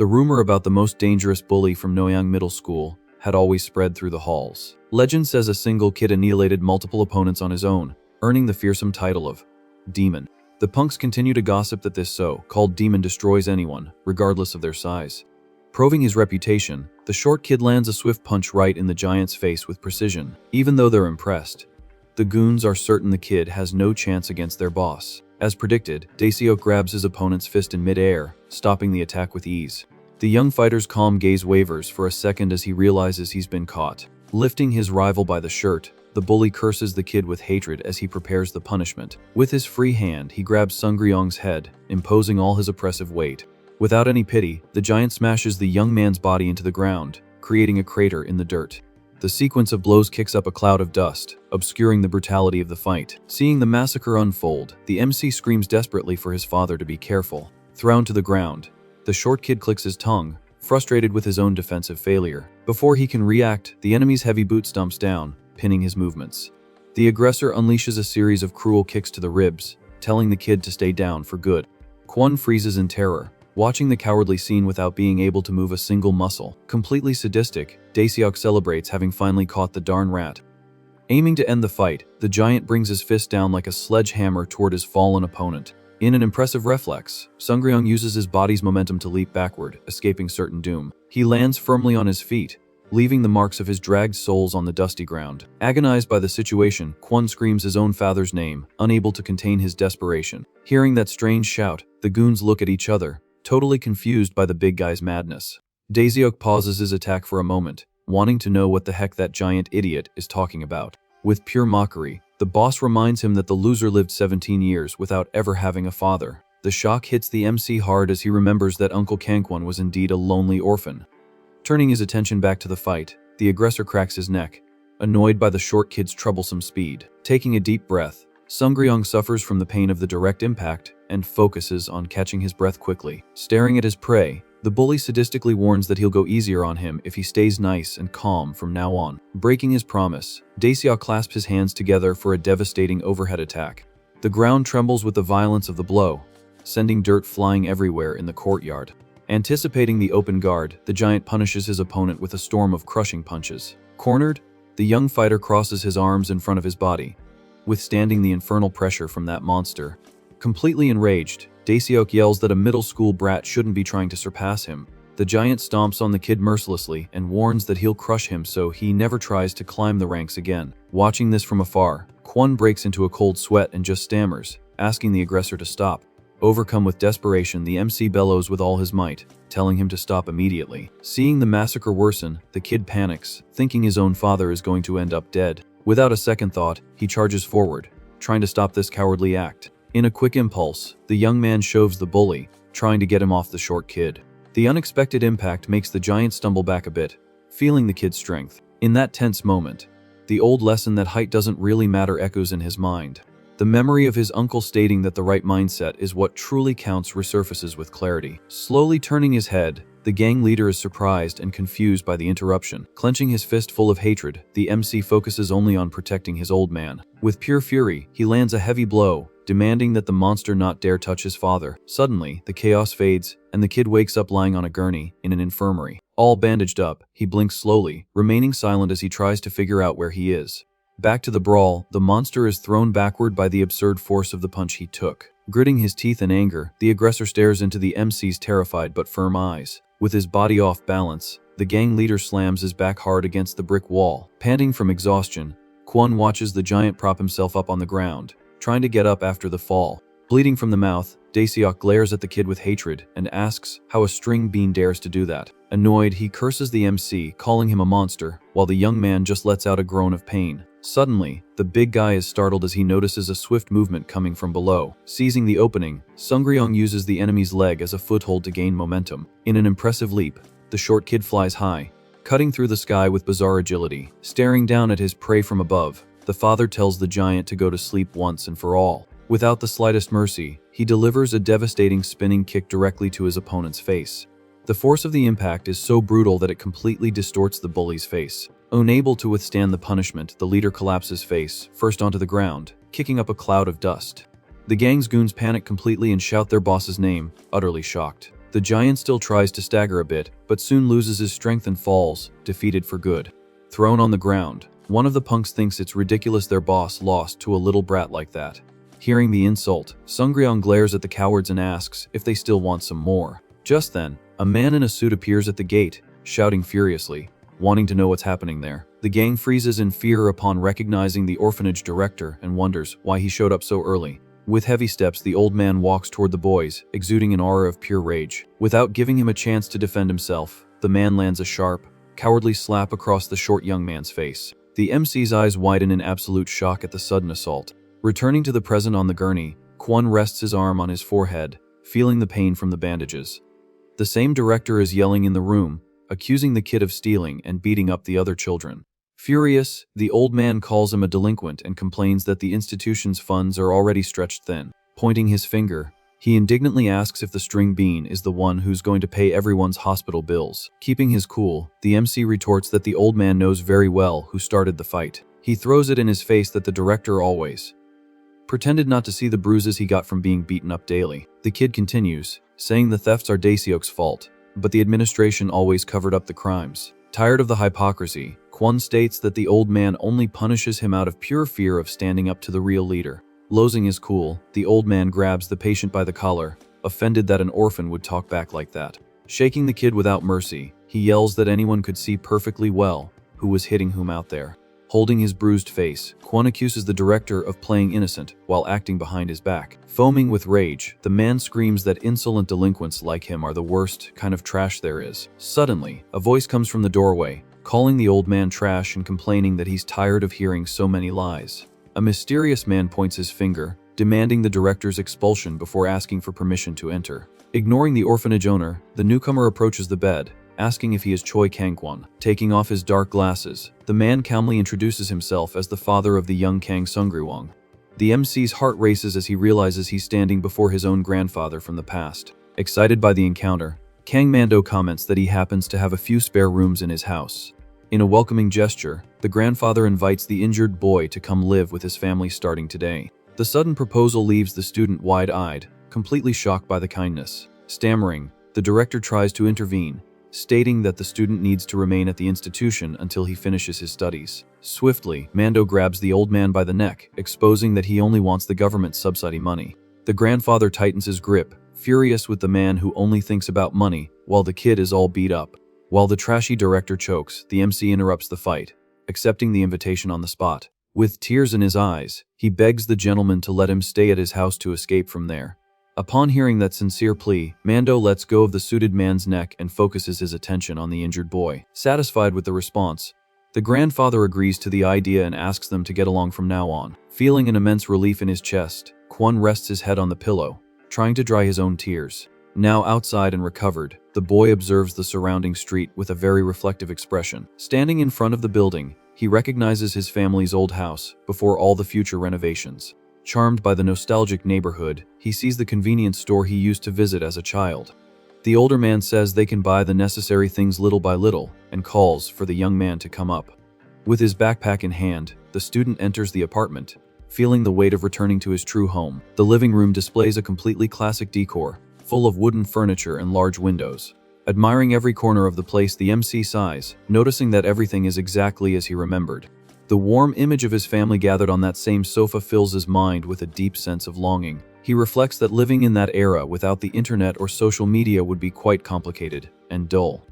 The rumor about the most dangerous bully from Noyang Middle School had always spread through the halls. Legend says a single kid annihilated multiple opponents on his own, earning the fearsome title of Demon. The punks continue to gossip that this so-called demon destroys anyone, regardless of their size. Proving his reputation, the short kid lands a swift punch right in the giant's face with precision. Even though they're impressed, the goons are certain the kid has no chance against their boss. As predicted, Daeseok grabs his opponent's fist in mid-air, stopping the attack with ease. The young fighter's calm gaze wavers for a second as he realizes he's been caught. Lifting his rival by the shirt, the bully curses the kid with hatred as he prepares the punishment. With his free hand, he grabs Sungryong's head, imposing all his oppressive weight. Without any pity, the giant smashes the young man's body into the ground, creating a crater in the dirt. The sequence of blows kicks up a cloud of dust, obscuring the brutality of the fight. Seeing the massacre unfold, the MC screams desperately for his father to be careful. Thrown to the ground, the short kid clicks his tongue, frustrated with his own defensive failure. Before he can react, the enemy's heavy boot stomps down, pinning his movements. The aggressor unleashes a series of cruel kicks to the ribs, telling the kid to stay down for good. Kwon freezes in terror, watching the cowardly scene without being able to move a single muscle. Completely sadistic, Daeseok celebrates having finally caught the darn rat. Aiming to end the fight, the giant brings his fist down like a sledgehammer toward his fallen opponent. In an impressive reflex, Sungryong uses his body's momentum to leap backward, escaping certain doom. He lands firmly on his feet, leaving the marks of his dragged soles on the dusty ground. Agonized by the situation, Kwon screams his own father's name, unable to contain his desperation. Hearing that strange shout, the goons look at each other, totally confused by the big guy's madness. Daeseok pauses his attack for a moment, wanting to know what the heck that giant idiot is talking about. With pure mockery, the boss reminds him that the loser lived 17 years without ever having a father. The shock hits the MC hard as he remembers that Uncle Kangkwon was indeed a lonely orphan. Turning his attention back to the fight, the aggressor cracks his neck, annoyed by the short kid's troublesome speed. Taking a deep breath, Sungryong suffers from the pain of the direct impact and focuses on catching his breath quickly. Staring at his prey, the bully sadistically warns that he'll go easier on him if he stays nice and calm from now on. Breaking his promise, Daeseok clasps his hands together for a devastating overhead attack. The ground trembles with the violence of the blow, sending dirt flying everywhere in the courtyard. Anticipating the open guard, the giant punishes his opponent with a storm of crushing punches. Cornered, the young fighter crosses his arms in front of his body, withstanding the infernal pressure from that monster. Completely enraged, Daeseok yells that a middle school brat shouldn't be trying to surpass him. The giant stomps on the kid mercilessly and warns that he'll crush him so he never tries to climb the ranks again. Watching this from afar, Kwon breaks into a cold sweat and just stammers, asking the aggressor to stop. Overcome with desperation, the MC bellows with all his might, telling him to stop immediately. Seeing the massacre worsen, the kid panics, thinking his own father is going to end up dead. Without a second thought, he charges forward, trying to stop this cowardly act. In a quick impulse, the young man shoves the bully, trying to get him off the short kid. The unexpected impact makes the giant stumble back a bit, feeling the kid's strength. In that tense moment, the old lesson that height doesn't really matter echoes in his mind. The memory of his uncle stating that the right mindset is what truly counts resurfaces with clarity. Slowly turning his head, the gang leader is surprised and confused by the interruption. Clenching his fist full of hatred, the MC focuses only on protecting his old man. With pure fury, he lands a heavy blow, demanding that the monster not dare touch his father. Suddenly, the chaos fades, and the kid wakes up lying on a gurney in an infirmary. All bandaged up, he blinks slowly, remaining silent as he tries to figure out where he is. Back to the brawl, the monster is thrown backward by the absurd force of the punch he took. Gritting his teeth in anger, the aggressor stares into the MC's terrified but firm eyes. With his body off balance, the gang leader slams his back hard against the brick wall. Panting from exhaustion, Kwon watches the giant prop himself up on the ground, trying to get up after the fall. Bleeding from the mouth, Daeseok glares at the kid with hatred and asks how a string bean dares to do that. Annoyed, he curses the MC, calling him a monster, while the young man just lets out a groan of pain. Suddenly, the big guy is startled as he notices a swift movement coming from below. Seizing the opening, Sungryong uses the enemy's leg as a foothold to gain momentum. In an impressive leap, the short kid flies high, cutting through the sky with bizarre agility. Staring down at his prey from above, the father tells the giant to go to sleep once and for all. Without the slightest mercy, he delivers a devastating spinning kick directly to his opponent's face. The force of the impact is so brutal that it completely distorts the bully's face. Unable to withstand the punishment, the leader collapses face first onto the ground, kicking up a cloud of dust. The gang's goons panic completely and shout their boss's name, utterly shocked. The giant still tries to stagger a bit, but soon loses his strength and falls, defeated for good. Thrown on the ground, one of the punks thinks it's ridiculous their boss lost to a little brat like that. Hearing the insult, Sungryong glares at the cowards and asks if they still want some more. Just then, a man in a suit appears at the gate, shouting furiously, wanting to know what's happening there. The gang freezes in fear upon recognizing the orphanage director and wonders why he showed up so early. With heavy steps, the old man walks toward the boys, exuding an aura of pure rage. Without giving him a chance to defend himself, the man lands a sharp, cowardly slap across the short young man's face. The MC's eyes widen in absolute shock at the sudden assault. Returning to the present on the gurney, Kwon rests his arm on his forehead, feeling the pain from the bandages. The same director is yelling in the room, accusing the kid of stealing and beating up the other children. Furious, the old man calls him a delinquent and complains that the institution's funds are already stretched thin. Pointing his finger, he indignantly asks if the string bean is the one who's going to pay everyone's hospital bills. Keeping his cool, the MC retorts that the old man knows very well who started the fight. He throws it in his face that the director always pretended not to see the bruises he got from being beaten up daily. The kid continues, saying the thefts are Daeseok's fault, but the administration always covered up the crimes. Tired of the hypocrisy, Kwon states that the old man only punishes him out of pure fear of standing up to the real leader. Losing his cool, the old man grabs the patient by the collar, offended that an orphan would talk back like that. Shaking the kid without mercy, he yells that anyone could see perfectly well who was hitting whom out there. Holding his bruised face, Kwon accuses the director of playing innocent while acting behind his back. Foaming with rage, the man screams that insolent delinquents like him are the worst kind of trash there is. Suddenly, a voice comes from the doorway, calling the old man trash and complaining that he's tired of hearing so many lies. A mysterious man points his finger, demanding the director's expulsion before asking for permission to enter. Ignoring the orphanage owner, the newcomer approaches the bed, asking if he is Choi Kangkwon. Taking off his dark glasses, the man calmly introduces himself as the father of the young Kang Sungryong. The MC's heart races as he realizes he's standing before his own grandfather from the past. Excited by the encounter, Kang Mando comments that he happens to have a few spare rooms in his house. In a welcoming gesture, the grandfather invites the injured boy to come live with his family starting today. The sudden proposal leaves the student wide-eyed, completely shocked by the kindness. Stammering, the director tries to intervene, stating that the student needs to remain at the institution until he finishes his studies. Swiftly, Mando grabs the old man by the neck, exposing that he only wants the government subsidy money. The grandfather tightens his grip, furious with the man who only thinks about money, while the kid is all beat up. While the trashy director chokes, the MC interrupts the fight, accepting the invitation on the spot. With tears in his eyes, he begs the gentleman to let him stay at his house to escape from there. Upon hearing that sincere plea, Mando lets go of the suited man's neck and focuses his attention on the injured boy. Satisfied with the response, the grandfather agrees to the idea and asks them to get along from now on. Feeling an immense relief in his chest, Kwon rests his head on the pillow, trying to dry his own tears. Now outside and recovered, the boy observes the surrounding street with a very reflective expression. Standing in front of the building, he recognizes his family's old house before all the future renovations. Charmed by the nostalgic neighborhood, he sees the convenience store he used to visit as a child. The older man says they can buy the necessary things little by little and calls for the young man to come up. With his backpack in hand, the student enters the apartment, feeling the weight of returning to his true home. The living room displays a completely classic decor, full of wooden furniture and large windows. Admiring every corner of the place, the MC sighs, noticing that everything is exactly as he remembered. The warm image of his family gathered on that same sofa fills his mind with a deep sense of longing. He reflects that living in that era without the internet or social media would be quite complicated and dull.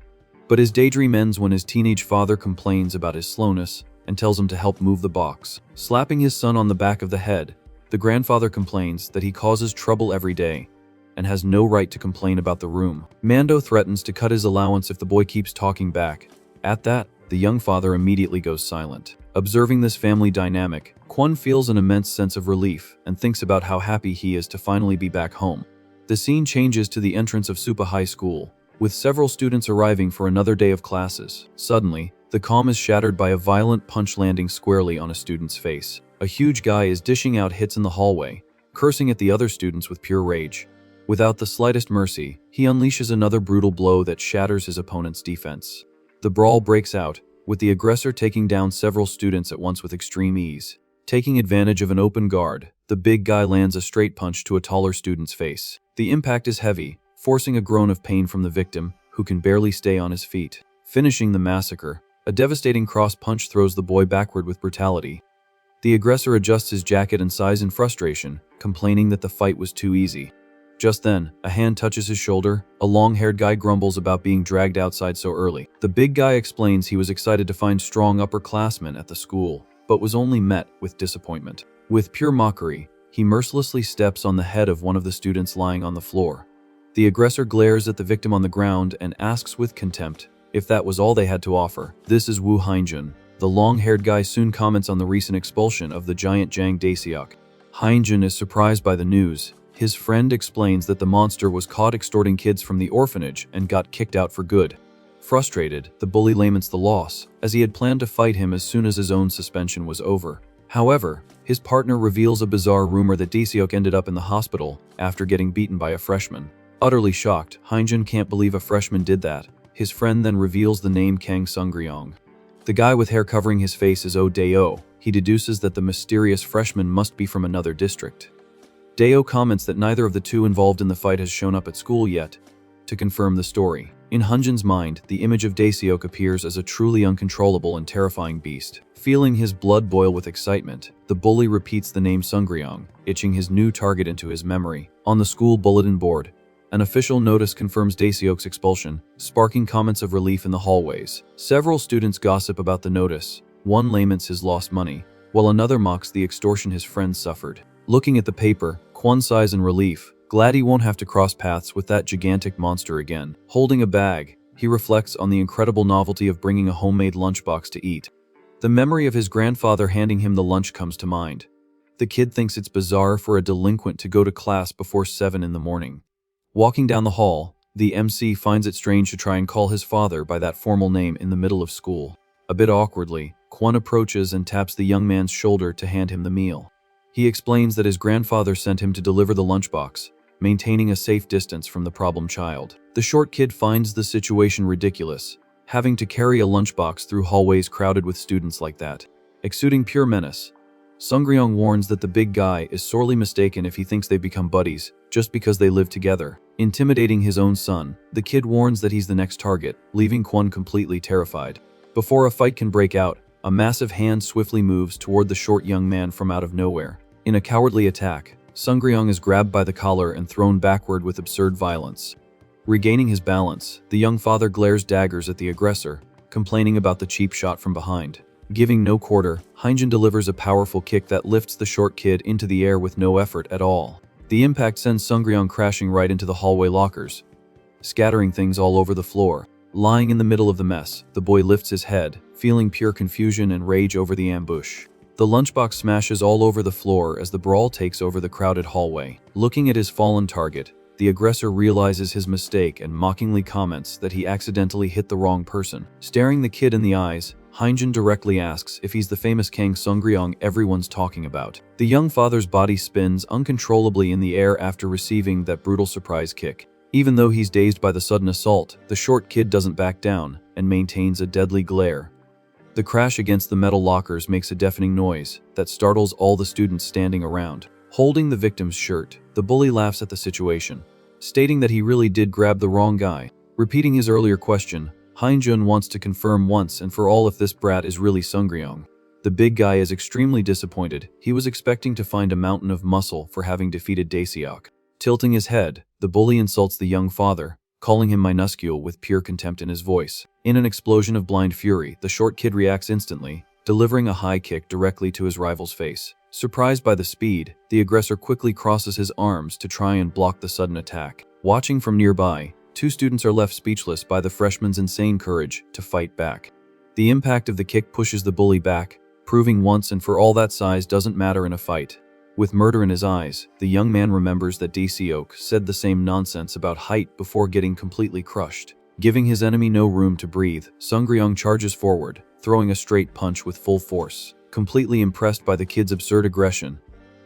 But his daydream ends when his teenage father complains about his slowness and tells him to help move the box. Slapping his son on the back of the head, the grandfather complains that he causes trouble every day and has no right to complain about the room. Mando threatens to cut his allowance if the boy keeps talking back. At that, the young father immediately goes silent. Observing this family dynamic, Kwon feels an immense sense of relief and thinks about how happy he is to finally be back home. The scene changes to the entrance of Supa High School, with several students arriving for another day of classes. Suddenly, the calm is shattered by a violent punch landing squarely on a student's face. A huge guy is dishing out hits in the hallway, cursing at the other students with pure rage. Without the slightest mercy, he unleashes another brutal blow that shatters his opponent's defense. The brawl breaks out, with the aggressor taking down several students at once with extreme ease. Taking advantage of an open guard, the big guy lands a straight punch to a taller student's face. The impact is heavy, forcing a groan of pain from the victim, who can barely stay on his feet. Finishing the massacre, a devastating cross punch throws the boy backward with brutality. The aggressor adjusts his jacket and sighs in frustration, complaining that the fight was too easy. Just then, a hand touches his shoulder. A long-haired guy grumbles about being dragged outside so early. The big guy explains he was excited to find strong upperclassmen at the school, but was only met with disappointment. With pure mockery, he mercilessly steps on the head of one of the students lying on the floor. The aggressor glares at the victim on the ground and asks with contempt if that was all they had to offer. This is Woo Hainjun. The long-haired guy soon comments on the recent expulsion of the giant Jang Daeseok. Hainjun is surprised by the news. His friend explains that the monster was caught extorting kids from the orphanage and got kicked out for good. Frustrated, the bully laments the loss, as he had planned to fight him as soon as his own suspension was over. However, his partner reveals a bizarre rumor that Daeseok ended up in the hospital after getting beaten by a freshman. Utterly shocked, Hainjun can't believe a freshman did that. His friend then reveals the name Kang Sungryong. The guy with hair covering his face is Oh Dae-oh. He deduces that the mysterious freshman must be from another district. Dae-oh comments that neither of the two involved in the fight has shown up at school yet, to confirm the story. In Hunjin's mind, the image of Daeseok appears as a truly uncontrollable and terrifying beast. Feeling his blood boil with excitement, the bully repeats the name Sungryong, etching his new target into his memory. On the school bulletin board, an official notice confirms Daeseok's expulsion, sparking comments of relief in the hallways. Several students gossip about the notice. One laments his lost money, while another mocks the extortion his friends suffered. Looking at the paper, Kwon sighs in relief, glad he won't have to cross paths with that gigantic monster again. Holding a bag, he reflects on the incredible novelty of bringing a homemade lunchbox to eat. The memory of his grandfather handing him the lunch comes to mind. The kid thinks it's bizarre for a delinquent to go to class before 7 in the morning. Walking down the hall, the MC finds it strange to try and call his father by that formal name in the middle of school. A bit awkwardly, Kwon approaches and taps the young man's shoulder to hand him the meal. He explains that his grandfather sent him to deliver the lunchbox, maintaining a safe distance from the problem child. The short kid finds the situation ridiculous, having to carry a lunchbox through hallways crowded with students like that. Exuding pure menace, Sungryong warns that the big guy is sorely mistaken if he thinks they've become buddies just because they live together. Intimidating his own son, the kid warns that he's the next target, leaving Kwon completely terrified. Before a fight can break out, a massive hand swiftly moves toward the short young man from out of nowhere. In a cowardly attack, Sungryong is grabbed by the collar and thrown backward with absurd violence. Regaining his balance, the young father glares daggers at the aggressor, complaining about the cheap shot from behind. Giving no quarter, Hainjun delivers a powerful kick that lifts the short kid into the air with no effort at all. The impact sends Sungryong crashing right into the hallway lockers, scattering things all over the floor. Lying in the middle of the mess, the boy lifts his head, feeling pure confusion and rage over the ambush. The lunchbox smashes all over the floor as the brawl takes over the crowded hallway. Looking at his fallen target, the aggressor realizes his mistake and mockingly comments that he accidentally hit the wrong person. Staring the kid in the eyes, Hainjun directly asks if he's the famous Kang Sungryong everyone's talking about. The young father's body spins uncontrollably in the air after receiving that brutal surprise kick. Even though he's dazed by the sudden assault, the short kid doesn't back down and maintains a deadly glare. The crash against the metal lockers makes a deafening noise that startles all the students standing around. Holding the victim's shirt, the bully laughs at the situation, stating that he really did grab the wrong guy. Repeating his earlier question, Hainjun wants to confirm once and for all if this brat is really Sungryong. The big guy is extremely disappointed. He was expecting to find a mountain of muscle for having defeated Daeseok. Tilting his head, the bully insults the young father, calling him minuscule with pure contempt in his voice. In an explosion of blind fury, the short kid reacts instantly, delivering a high kick directly to his rival's face. Surprised by the speed, the aggressor quickly crosses his arms to try and block the sudden attack. Watching from nearby, two students are left speechless by the freshman's insane courage to fight back. The impact of the kick pushes the bully back, proving once and for all that size doesn't matter in a fight. With murder in his eyes, the young man remembers that Daeseok said the same nonsense about height before getting completely crushed. Giving his enemy no room to breathe, Sungryung charges forward, throwing a straight punch with full force. Completely impressed by the kid's absurd aggression,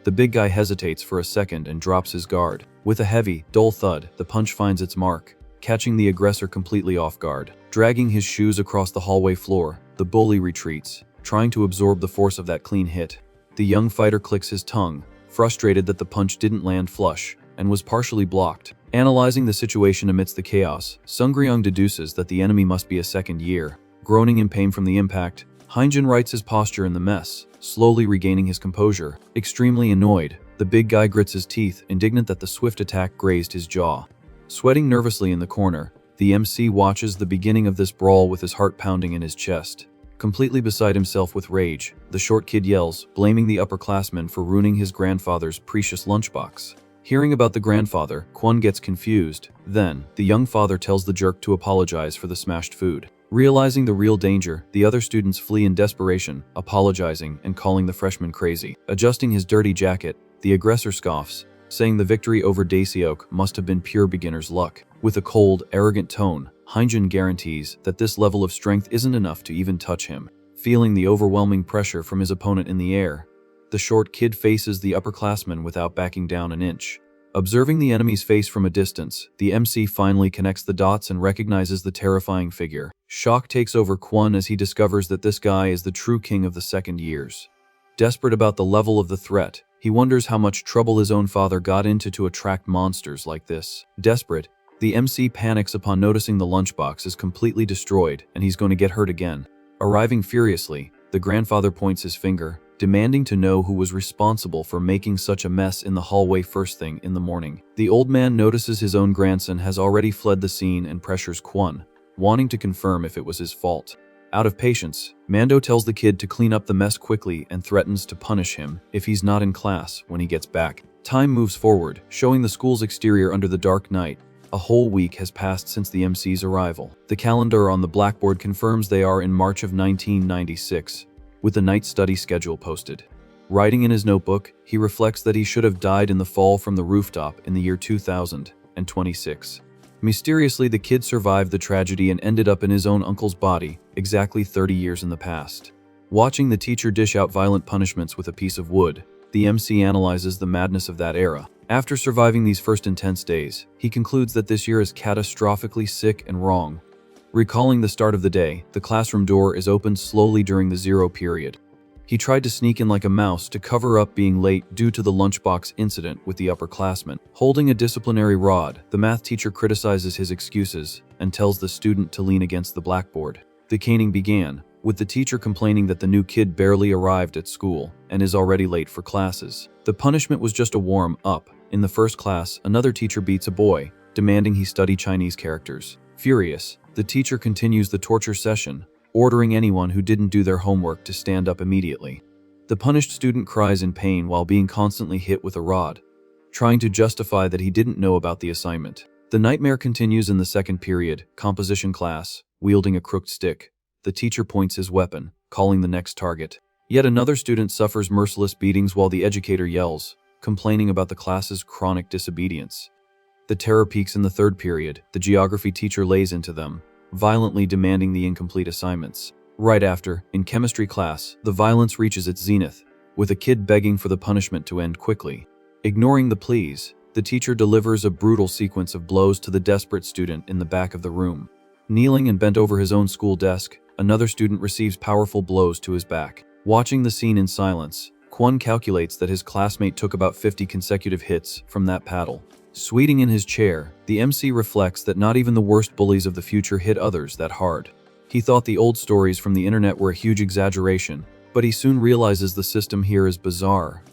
the big guy hesitates for a second and drops his guard. With a heavy, dull thud, the punch finds its mark, catching the aggressor completely off guard. Dragging his shoes across the hallway floor, the bully retreats, trying to absorb the force of that clean hit. The young fighter clicks his tongue, frustrated that the punch didn't land flush and was partially blocked. Analyzing the situation amidst the chaos, Sungryung deduces that the enemy must be a second year. Groaning in pain from the impact, Hyunjin rights his posture in the mess, slowly regaining his composure. Extremely annoyed, the big guy grits his teeth, indignant that the swift attack grazed his jaw. Sweating nervously in the corner, the MC watches the beginning of this brawl with his heart pounding in his chest. Completely beside himself with rage, the short kid yells, blaming the upperclassmen for ruining his grandfather's precious lunchbox. Hearing about the grandfather, Kwon gets confused. Then, the young father tells the jerk to apologize for the smashed food. Realizing the real danger, the other students flee in desperation, apologizing and calling the freshman crazy. Adjusting his dirty jacket, the aggressor scoffs, saying the victory over Daeseok must have been pure beginner's luck. With a cold, arrogant tone, Hyunjin guarantees that this level of strength isn't enough to even touch him. Feeling the overwhelming pressure from his opponent in the air, the short kid faces the upperclassman without backing down an inch. Observing the enemy's face from a distance, the MC finally connects the dots and recognizes the terrifying figure. Shock takes over Kwon as he discovers that this guy is the true king of the second years. Desperate about the level of the threat, he wonders how much trouble his own father got into to attract monsters like this. Desperate, the MC panics upon noticing the lunchbox is completely destroyed and he's going to get hurt again. Arriving furiously, the grandfather points his finger, demanding to know who was responsible for making such a mess in the hallway first thing in the morning. The old man notices his own grandson has already fled the scene and pressures Kwon, wanting to confirm if it was his fault. Out of patience, Mando tells the kid to clean up the mess quickly and threatens to punish him if he's not in class when he gets back. Time moves forward, showing the school's exterior under the dark night. A whole week has passed since the MC's arrival. The calendar on the blackboard confirms they are in March of 1996. With the night study schedule posted. Writing in his notebook, he reflects that he should have died in the fall from the rooftop in the year 2026. Mysteriously, the kid survived the tragedy and ended up in his own uncle's body, exactly 30 years in the past. Watching the teacher dish out violent punishments with a piece of wood, the MC analyzes the madness of that era. After surviving these first intense days, he concludes that this year is catastrophically sick and wrong. Recalling the start of the day, the classroom door is opened slowly during the zero period. He tried to sneak in like a mouse to cover up being late due to the lunchbox incident with the upperclassmen. Holding a disciplinary rod, the math teacher criticizes his excuses and tells the student to lean against the blackboard. The caning began, with the teacher complaining that the new kid barely arrived at school and is already late for classes. The punishment was just a warm-up. In the first class, another teacher beats a boy, demanding he study Chinese characters. Furious, the teacher continues the torture session, ordering anyone who didn't do their homework to stand up immediately. The punished student cries in pain while being constantly hit with a rod, trying to justify that he didn't know about the assignment. The nightmare continues in the second period, composition class, wielding a crooked stick. The teacher points his weapon, calling the next target. Yet another student suffers merciless beatings while the educator yells, complaining about the class's chronic disobedience. The terror peaks in the third period. The geography teacher lays into them, violently demanding the incomplete assignments. Right after, in chemistry class, the violence reaches its zenith, with a kid begging for the punishment to end quickly. Ignoring the pleas, the teacher delivers a brutal sequence of blows to the desperate student in the back of the room. Kneeling and bent over his own school desk, another student receives powerful blows to his back. Watching the scene in silence, Kwon calculates that his classmate took about 50 consecutive hits from that paddle. Sweating in his chair, the MC reflects that not even the worst bullies of the future hit others that hard. He thought the old stories from the internet were a huge exaggeration, but he soon realizes the system here is bizarre.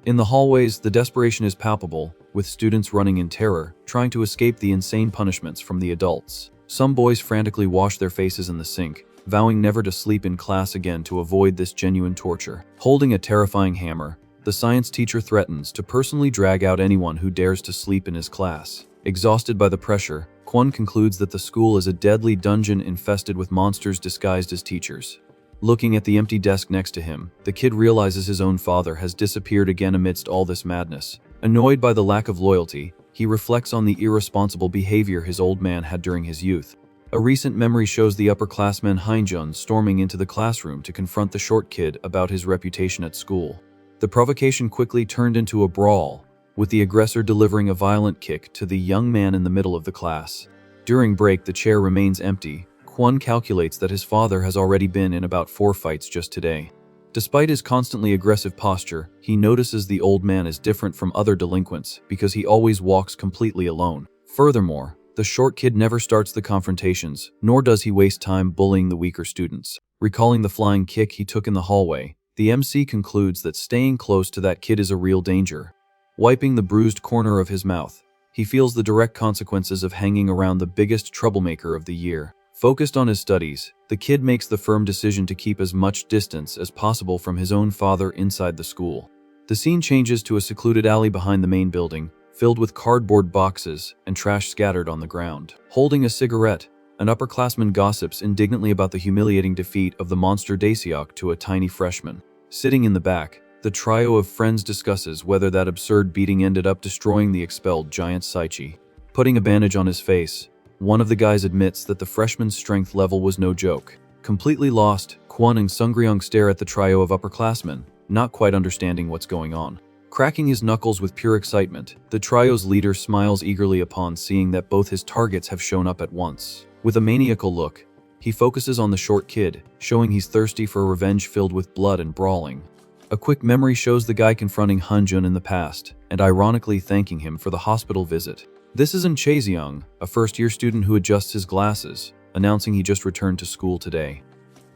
In the hallways, the desperation is palpable, with students running in terror, trying to escape the insane punishments from the adults. Some boys frantically wash their faces in the sink, vowing never to sleep in class again to avoid this genuine torture. Holding a terrifying hammer, the science teacher threatens to personally drag out anyone who dares to sleep in his class. Exhausted by the pressure, Kwon concludes that the school is a deadly dungeon infested with monsters disguised as teachers. Looking at the empty desk next to him, the kid realizes his own father has disappeared again amidst all this madness. Annoyed by the lack of loyalty, he reflects on the irresponsible behavior his old man had during his youth. A recent memory shows the upperclassman Hainjun storming into the classroom to confront the short kid about his reputation at school. The provocation quickly turned into a brawl, with the aggressor delivering a violent kick to the young man in the middle of the class. During break, the chair remains empty. Kwon calculates that his father has already been in about 4 fights just today. Despite his constantly aggressive posture, he notices the old man is different from other delinquents because he always walks completely alone. Furthermore, the short kid never starts the confrontations, nor does he waste time bullying the weaker students. Recalling the flying kick he took in the hallway, the MC concludes that staying close to that kid is a real danger. Wiping the bruised corner of his mouth, he feels the direct consequences of hanging around the biggest troublemaker of the year. Focused on his studies, the kid makes the firm decision to keep as much distance as possible from his own father inside the school. The scene changes to a secluded alley behind the main building, filled with cardboard boxes and trash scattered on the ground. Holding a cigarette, an upperclassman gossips indignantly about the humiliating defeat of the monster Daeseok to a tiny freshman. Sitting in the back, the trio of friends discusses whether that absurd beating ended up destroying the expelled giant Saichi. Putting a bandage on his face, one of the guys admits that the freshman's strength level was no joke. Completely lost, Kwon and Sungryung stare at the trio of upperclassmen, not quite understanding what's going on. Cracking his knuckles with pure excitement, the trio's leader smiles eagerly upon seeing that both his targets have shown up at once. With a maniacal look, he focuses on the short kid, showing he's thirsty for revenge filled with blood and brawling. A quick memory shows the guy confronting Hanjun in the past, and ironically thanking him for the hospital visit. This is Chaeseong, a first-year student who adjusts his glasses, announcing he just returned to school today.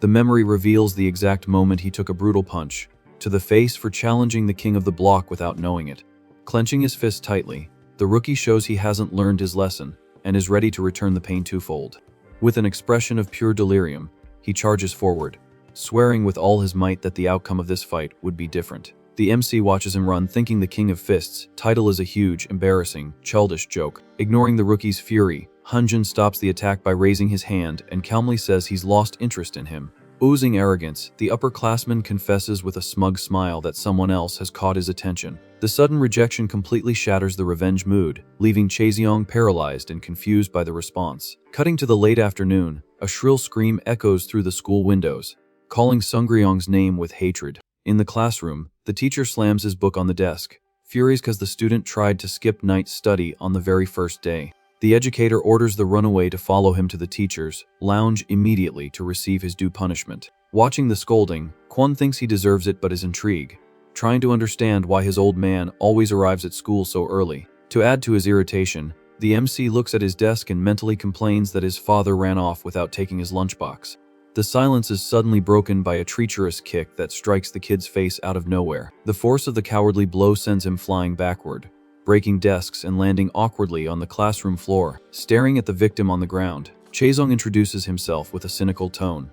The memory reveals the exact moment he took a brutal punch to the face for challenging the king of the block without knowing it. Clenching his fist tightly, the rookie shows he hasn't learned his lesson and is ready to return the pain twofold. With an expression of pure delirium, he charges forward, swearing with all his might that the outcome of this fight would be different. The MC watches him run, thinking the King of Fists title is a huge, embarrassing, childish joke. Ignoring the rookie's fury, Hanjun stops the attack by raising his hand and calmly says he's lost interest in him. Oozing arrogance, the upperclassman confesses with a smug smile that someone else has caught his attention. The sudden rejection completely shatters the revenge mood, leaving Chaeseong paralyzed and confused by the response. Cutting to the late afternoon, a shrill scream echoes through the school windows, calling Sungryong's name with hatred. In the classroom, the teacher slams his book on the desk, furious because the student tried to skip night study on the very first day. The educator orders the runaway to follow him to the teacher's lounge immediately to receive his due punishment. Watching the scolding, Kwon thinks he deserves it but is intrigued, trying to understand why his old man always arrives at school so early. To add to his irritation, the MC looks at his desk and mentally complains that his father ran off without taking his lunchbox. The silence is suddenly broken by a treacherous kick that strikes the kid's face out of nowhere. The force of the cowardly blow sends him flying backward, breaking desks and landing awkwardly on the classroom floor. Staring at the victim on the ground, Chaeseong introduces himself with a cynical tone,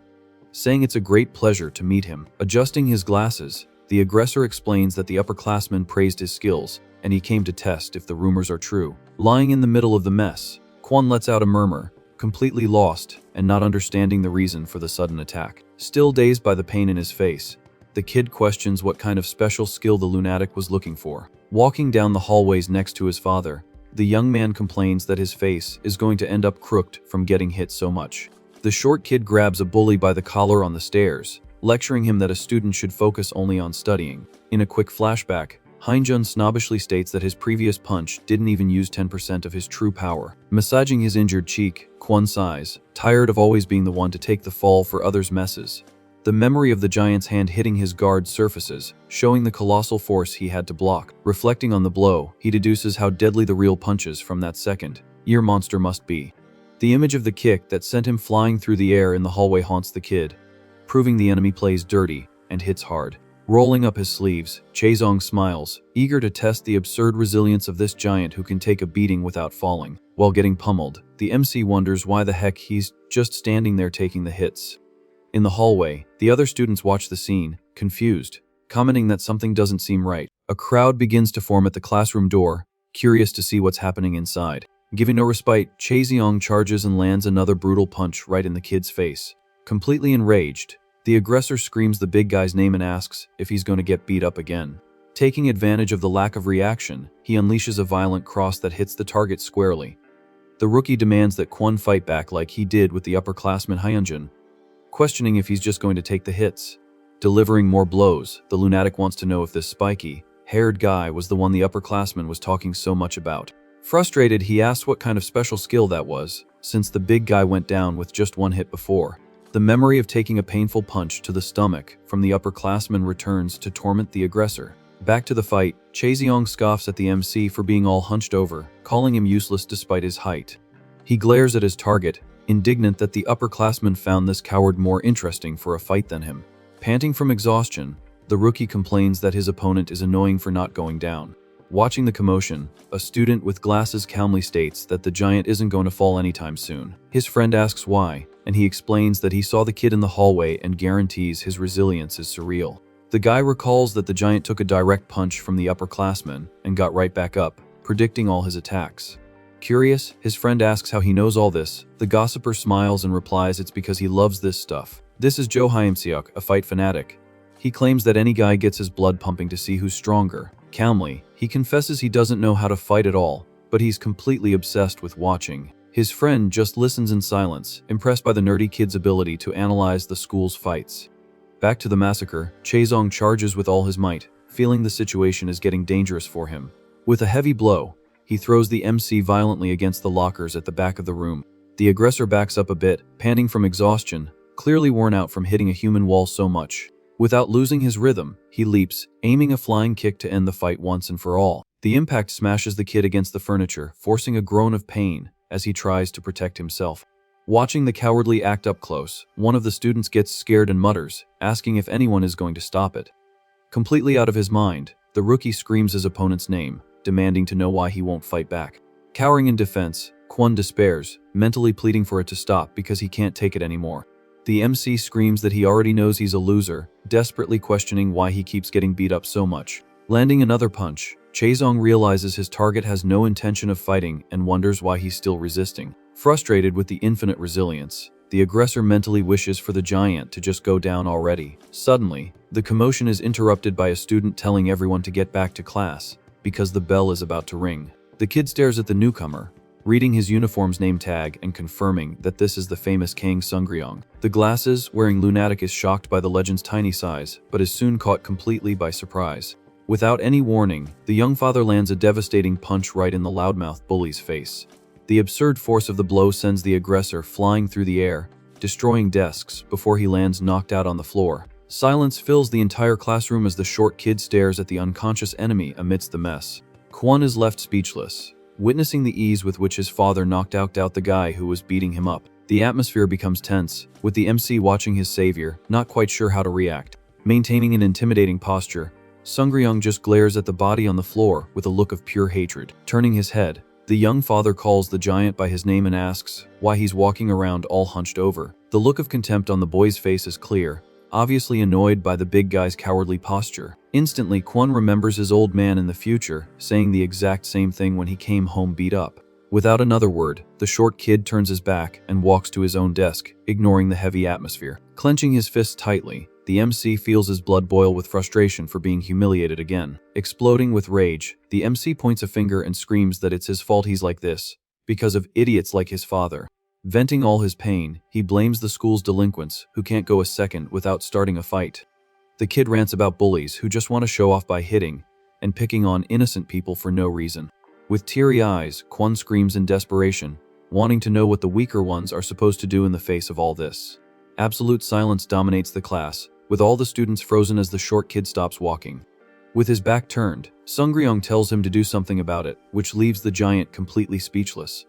saying it's a great pleasure to meet him. Adjusting his glasses, the aggressor explains that the upperclassman praised his skills, and he came to test if the rumors are true. Lying in the middle of the mess, Kwon lets out a murmur, completely lost and not understanding the reason for the sudden attack. Still dazed by the pain in his face, the kid questions what kind of special skill the lunatic was looking for. Walking down the hallways next to his father, the young man complains that his face is going to end up crooked from getting hit so much. The short kid grabs a bully by the collar on the stairs, lecturing him that a student should focus only on studying. In a quick flashback, Hainjun snobbishly states that his previous punch didn't even use 10% of his true power. Massaging his injured cheek, Kwon sighs, tired of always being the one to take the fall for others' messes. The memory of the giant's hand hitting his guard surfaces, showing the colossal force he had to block. Reflecting on the blow, he deduces how deadly the real punches from that second-year monster must be. The image of the kick that sent him flying through the air in the hallway haunts the kid, proving the enemy plays dirty and hits hard. Rolling up his sleeves, Chaezong smiles, eager to test the absurd resilience of this giant who can take a beating without falling. While getting pummeled, the MC wonders why the heck he's just standing there taking the hits. In the hallway, the other students watch the scene, confused, commenting that something doesn't seem right. A crowd begins to form at the classroom door, curious to see what's happening inside. Giving no respite, Chaezong charges and lands another brutal punch right in the kid's face. Completely enraged, the aggressor screams the big guy's name and asks if he's going to get beat up again. Taking advantage of the lack of reaction, he unleashes a violent cross that hits the target squarely. The rookie demands that Kwon fight back like he did with the upperclassman Hyunjin, questioning if he's just going to take the hits. Delivering more blows, the lunatic wants to know if this spiky, haired guy was the one the upperclassman was talking so much about. Frustrated, he asks what kind of special skill that was, since the big guy went down with just one hit before. The memory of taking a painful punch to the stomach from the upperclassman returns to torment the aggressor. Back to the fight, Chaezong scoffs at the MC for being all hunched over, calling him useless despite his height. He glares at his target, indignant that the upperclassman found this coward more interesting for a fight than him. Panting from exhaustion, the rookie complains that his opponent is annoying for not going down. Watching the commotion, a student with glasses calmly states that the giant isn't going to fall anytime soon. His friend asks why, and he explains that he saw the kid in the hallway and guarantees his resilience is surreal. The guy recalls that the giant took a direct punch from the upperclassman and got right back up, predicting all his attacks. Curious, his friend asks how he knows all this. The gossiper smiles and replies it's because he loves this stuff. This is Jo Hyun-seok, a fight fanatic. He claims that any guy gets his blood pumping to see who's stronger. Calmly, he confesses he doesn't know how to fight at all, but he's completely obsessed with watching. His friend just listens in silence, impressed by the nerdy kid's ability to analyze the school's fights. Back to the massacre, Chaezong charges with all his might, feeling the situation is getting dangerous for him. With a heavy blow, he throws the MC violently against the lockers at the back of the room. The aggressor backs up a bit, panting from exhaustion, clearly worn out from hitting a human wall so much. Without losing his rhythm, he leaps, aiming a flying kick to end the fight once and for all. The impact smashes the kid against the furniture, forcing a groan of pain as he tries to protect himself. Watching the cowardly act up close, one of the students gets scared and mutters, asking if anyone is going to stop it. Completely out of his mind, the rookie screams his opponent's name, demanding to know why he won't fight back. Cowering in defense, Kwon despairs, mentally pleading for it to stop because he can't take it anymore. The MC screams that he already knows he's a loser, desperately questioning why he keeps getting beat up so much. Landing another punch, Chaezong realizes his target has no intention of fighting and wonders why he's still resisting. Frustrated with the infinite resilience, the aggressor mentally wishes for the giant to just go down already. Suddenly, the commotion is interrupted by a student telling everyone to get back to class, because the bell is about to ring. The kid stares at the newcomer, reading his uniform's name tag and confirming that this is the famous Kang Sungryong. The glasses-wearing lunatic is shocked by the legend's tiny size, but is soon caught completely by surprise. Without any warning, the young father lands a devastating punch right in the loudmouth bully's face. The absurd force of the blow sends the aggressor flying through the air, destroying desks before he lands knocked out on the floor. Silence fills the entire classroom as the short kid stares at the unconscious enemy amidst the mess. Kwon is left speechless, witnessing the ease with which his father knocked out the guy who was beating him up. The atmosphere becomes tense, with the MC watching his savior, not quite sure how to react. Maintaining an intimidating posture, Sungryong just glares at the body on the floor with a look of pure hatred. Turning his head, the young father calls the giant by his name and asks why he's walking around all hunched over. The look of contempt on the boy's face is clear, obviously annoyed by the big guy's cowardly posture. Instantly, Kwon remembers his old man in the future, saying the exact same thing when he came home beat up. Without another word, the short kid turns his back and walks to his own desk, ignoring the heavy atmosphere. Clenching his fists tightly, the MC feels his blood boil with frustration for being humiliated again. Exploding with rage, the MC points a finger and screams that it's his fault he's like this, because of idiots like his father. Venting all his pain, he blames the school's delinquents, who can't go a second without starting a fight. The kid rants about bullies who just want to show off by hitting and picking on innocent people for no reason. With teary eyes, Kwon screams in desperation, wanting to know what the weaker ones are supposed to do in the face of all this. Absolute silence dominates the class, with all the students frozen as the short kid stops walking. With his back turned, Sungryong tells him to do something about it, which leaves the giant completely speechless.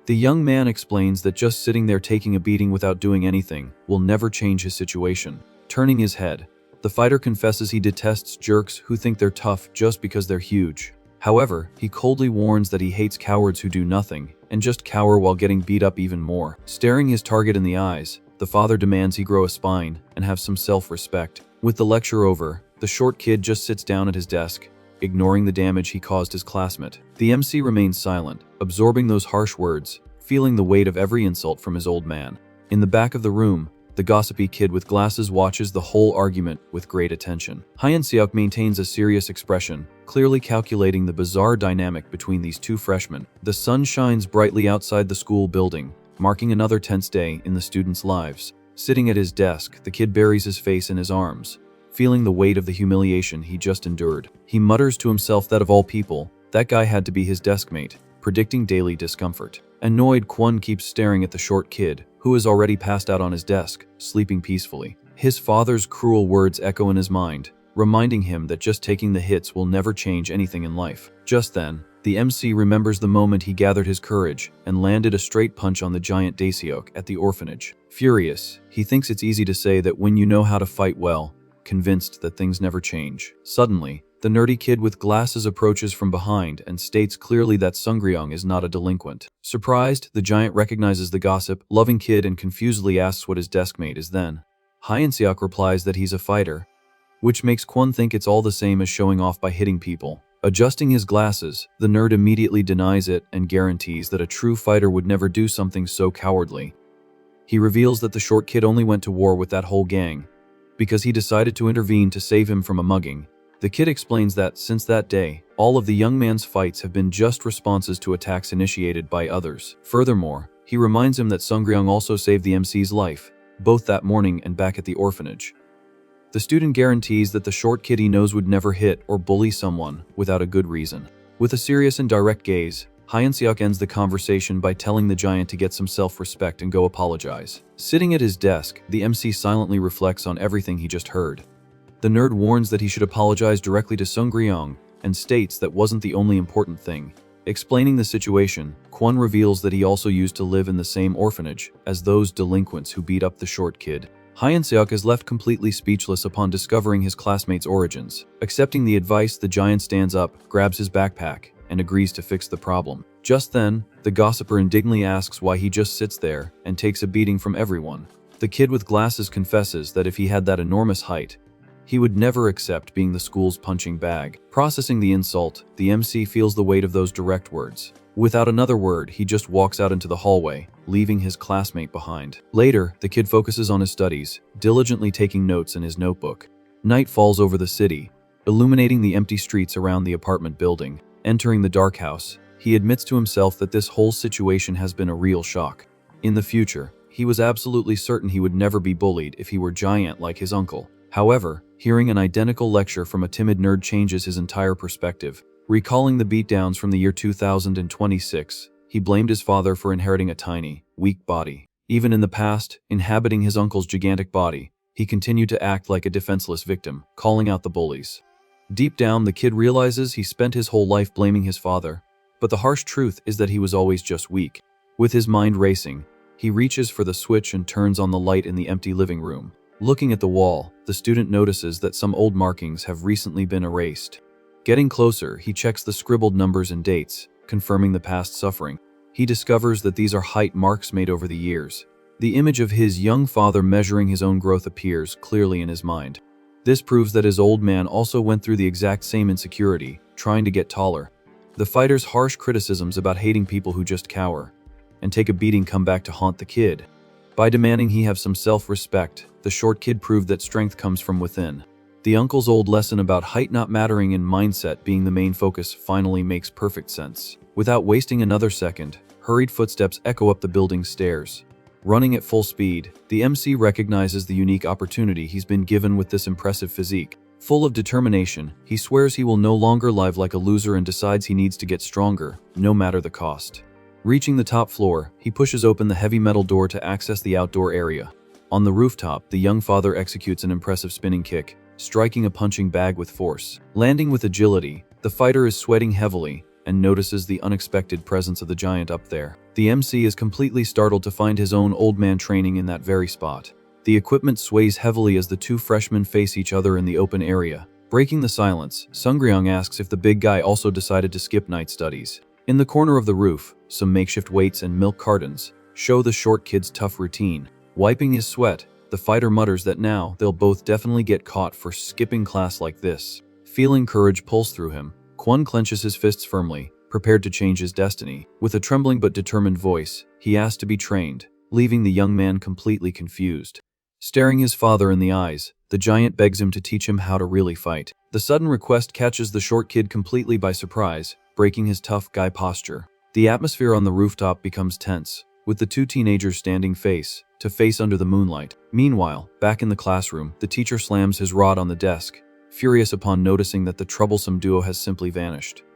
The young man explains that just sitting there taking a beating without doing anything will never change his situation. Turning his head, The fighter confesses he detests jerks who think they're tough just because they're huge. However, he coldly warns that he hates cowards who do nothing and just cower while getting beat up even more. Staring his target in the eyes, the father demands he grow a spine and have some self-respect. With the lecture over, the short kid just sits down at his desk, ignoring the damage he caused his classmate. The MC remains silent, absorbing those harsh words, feeling the weight of every insult from his old man. In the back of the room, the gossipy kid with glasses watches the whole argument with great attention. Hyun-seok maintains a serious expression, clearly calculating the bizarre dynamic between these two freshmen. The sun shines brightly outside the school building, marking another tense day in the students' lives. Sitting at his desk, the kid buries his face in his arms, feeling the weight of the humiliation he just endured. He mutters to himself that of all people, that guy had to be his deskmate, predicting daily discomfort. Annoyed, Kwon keeps staring at the short kid, who is already passed out on his desk, sleeping peacefully. His father's cruel words echo in his mind, reminding him that just taking the hits will never change anything in life. Just then, the MC remembers the moment he gathered his courage and landed a straight punch on the giant Daeseok at the orphanage. Furious, he thinks it's easy to say that when you know how to fight well, convinced that things never change. Suddenly, the nerdy kid with glasses approaches from behind and states clearly that Sungryong is not a delinquent. Surprised, the giant recognizes the gossip-loving kid and confusedly asks what his deskmate is then. Hyun-seok replies that he's a fighter, which makes Kwon think it's all the same as showing off by hitting people. Adjusting his glasses, the nerd immediately denies it and guarantees that a true fighter would never do something so cowardly. He reveals that the short kid only went to war with that whole gang because he decided to intervene to save him from a mugging. The kid explains that, since that day, all of the young man's fights have been just responses to attacks initiated by others. Furthermore, he reminds him that Sungryong also saved the MC's life, both that morning and back at the orphanage. The student guarantees that the short kid he knows would never hit or bully someone without a good reason. With a serious and direct gaze, Hyun-seok ends the conversation by telling the giant to get some self-respect and go apologize. Sitting at his desk, the MC silently reflects on everything he just heard. The nerd warns that he should apologize directly to Sungryong and states that wasn't the only important thing. Explaining the situation, Kwon reveals that he also used to live in the same orphanage as those delinquents who beat up the short kid. Hyun-seok is left completely speechless upon discovering his classmate's origins. Accepting the advice, the giant stands up, grabs his backpack, and agrees to fix the problem. Just then, the gossiper indignantly asks why he just sits there and takes a beating from everyone. The kid with glasses confesses that if he had that enormous height, he would never accept being the school's punching bag. Processing the insult, the MC feels the weight of those direct words. Without another word, he just walks out into the hallway, leaving his classmate behind. Later, the kid focuses on his studies, diligently taking notes in his notebook. Night falls over the city, illuminating the empty streets around the apartment building. Entering the dark house, he admits to himself that this whole situation has been a real shock. In the future, he was absolutely certain he would never be bullied if he were giant like his uncle. However, hearing an identical lecture from a timid nerd changes his entire perspective. Recalling the beatdowns from the year 2026, he blamed his father for inheriting a tiny, weak body. Even in the past, inhabiting his uncle's gigantic body, he continued to act like a defenseless victim, calling out the bullies. Deep down, the kid realizes he spent his whole life blaming his father, but the harsh truth is that he was always just weak. With his mind racing, he reaches for the switch and turns on the light in the empty living room. Looking at the wall, the student notices that some old markings have recently been erased. Getting closer, he checks the scribbled numbers and dates, confirming the past suffering. He discovers that these are height marks made over the years. The image of his young father measuring his own growth appears clearly in his mind. This proves that his old man also went through the exact same insecurity, trying to get taller. The fighter's harsh criticisms about hating people who just cower and take a beating come back to haunt the kid. By demanding he have some self-respect, the short kid proved that strength comes from within. The uncle's old lesson about height not mattering and mindset being the main focus finally makes perfect sense. Without wasting another second, hurried footsteps echo up the building's stairs. Running at full speed, the MC recognizes the unique opportunity he's been given with this impressive physique. Full of determination, he swears he will no longer live like a loser and decides he needs to get stronger, no matter the cost. Reaching the top floor, he pushes open the heavy metal door to access the outdoor area. On the rooftop, the young father executes an impressive spinning kick, striking a punching bag with force. Landing with agility, the fighter is sweating heavily and notices the unexpected presence of the giant up there. The MC is completely startled to find his own old man training in that very spot. The equipment sways heavily as the two freshmen face each other in the open area. Breaking the silence, Sungryong asks if the big guy also decided to skip night studies. In the corner of the roof, some makeshift weights and milk cartons show the short kid's tough routine. Wiping his sweat, the fighter mutters that now they'll both definitely get caught for skipping class like this. Feeling courage pulse through him, Kwon clenches his fists firmly, prepared to change his destiny. With a trembling but determined voice, he asks to be trained, leaving the young man completely confused. Staring his father in the eyes, the giant begs him to teach him how to really fight. The sudden request catches the short kid completely by surprise, breaking his tough guy posture. The atmosphere on the rooftop becomes tense, with the two teenagers standing face to face under the moonlight. Meanwhile, back in the classroom, the teacher slams his rod on the desk, furious upon noticing that the troublesome duo has simply vanished.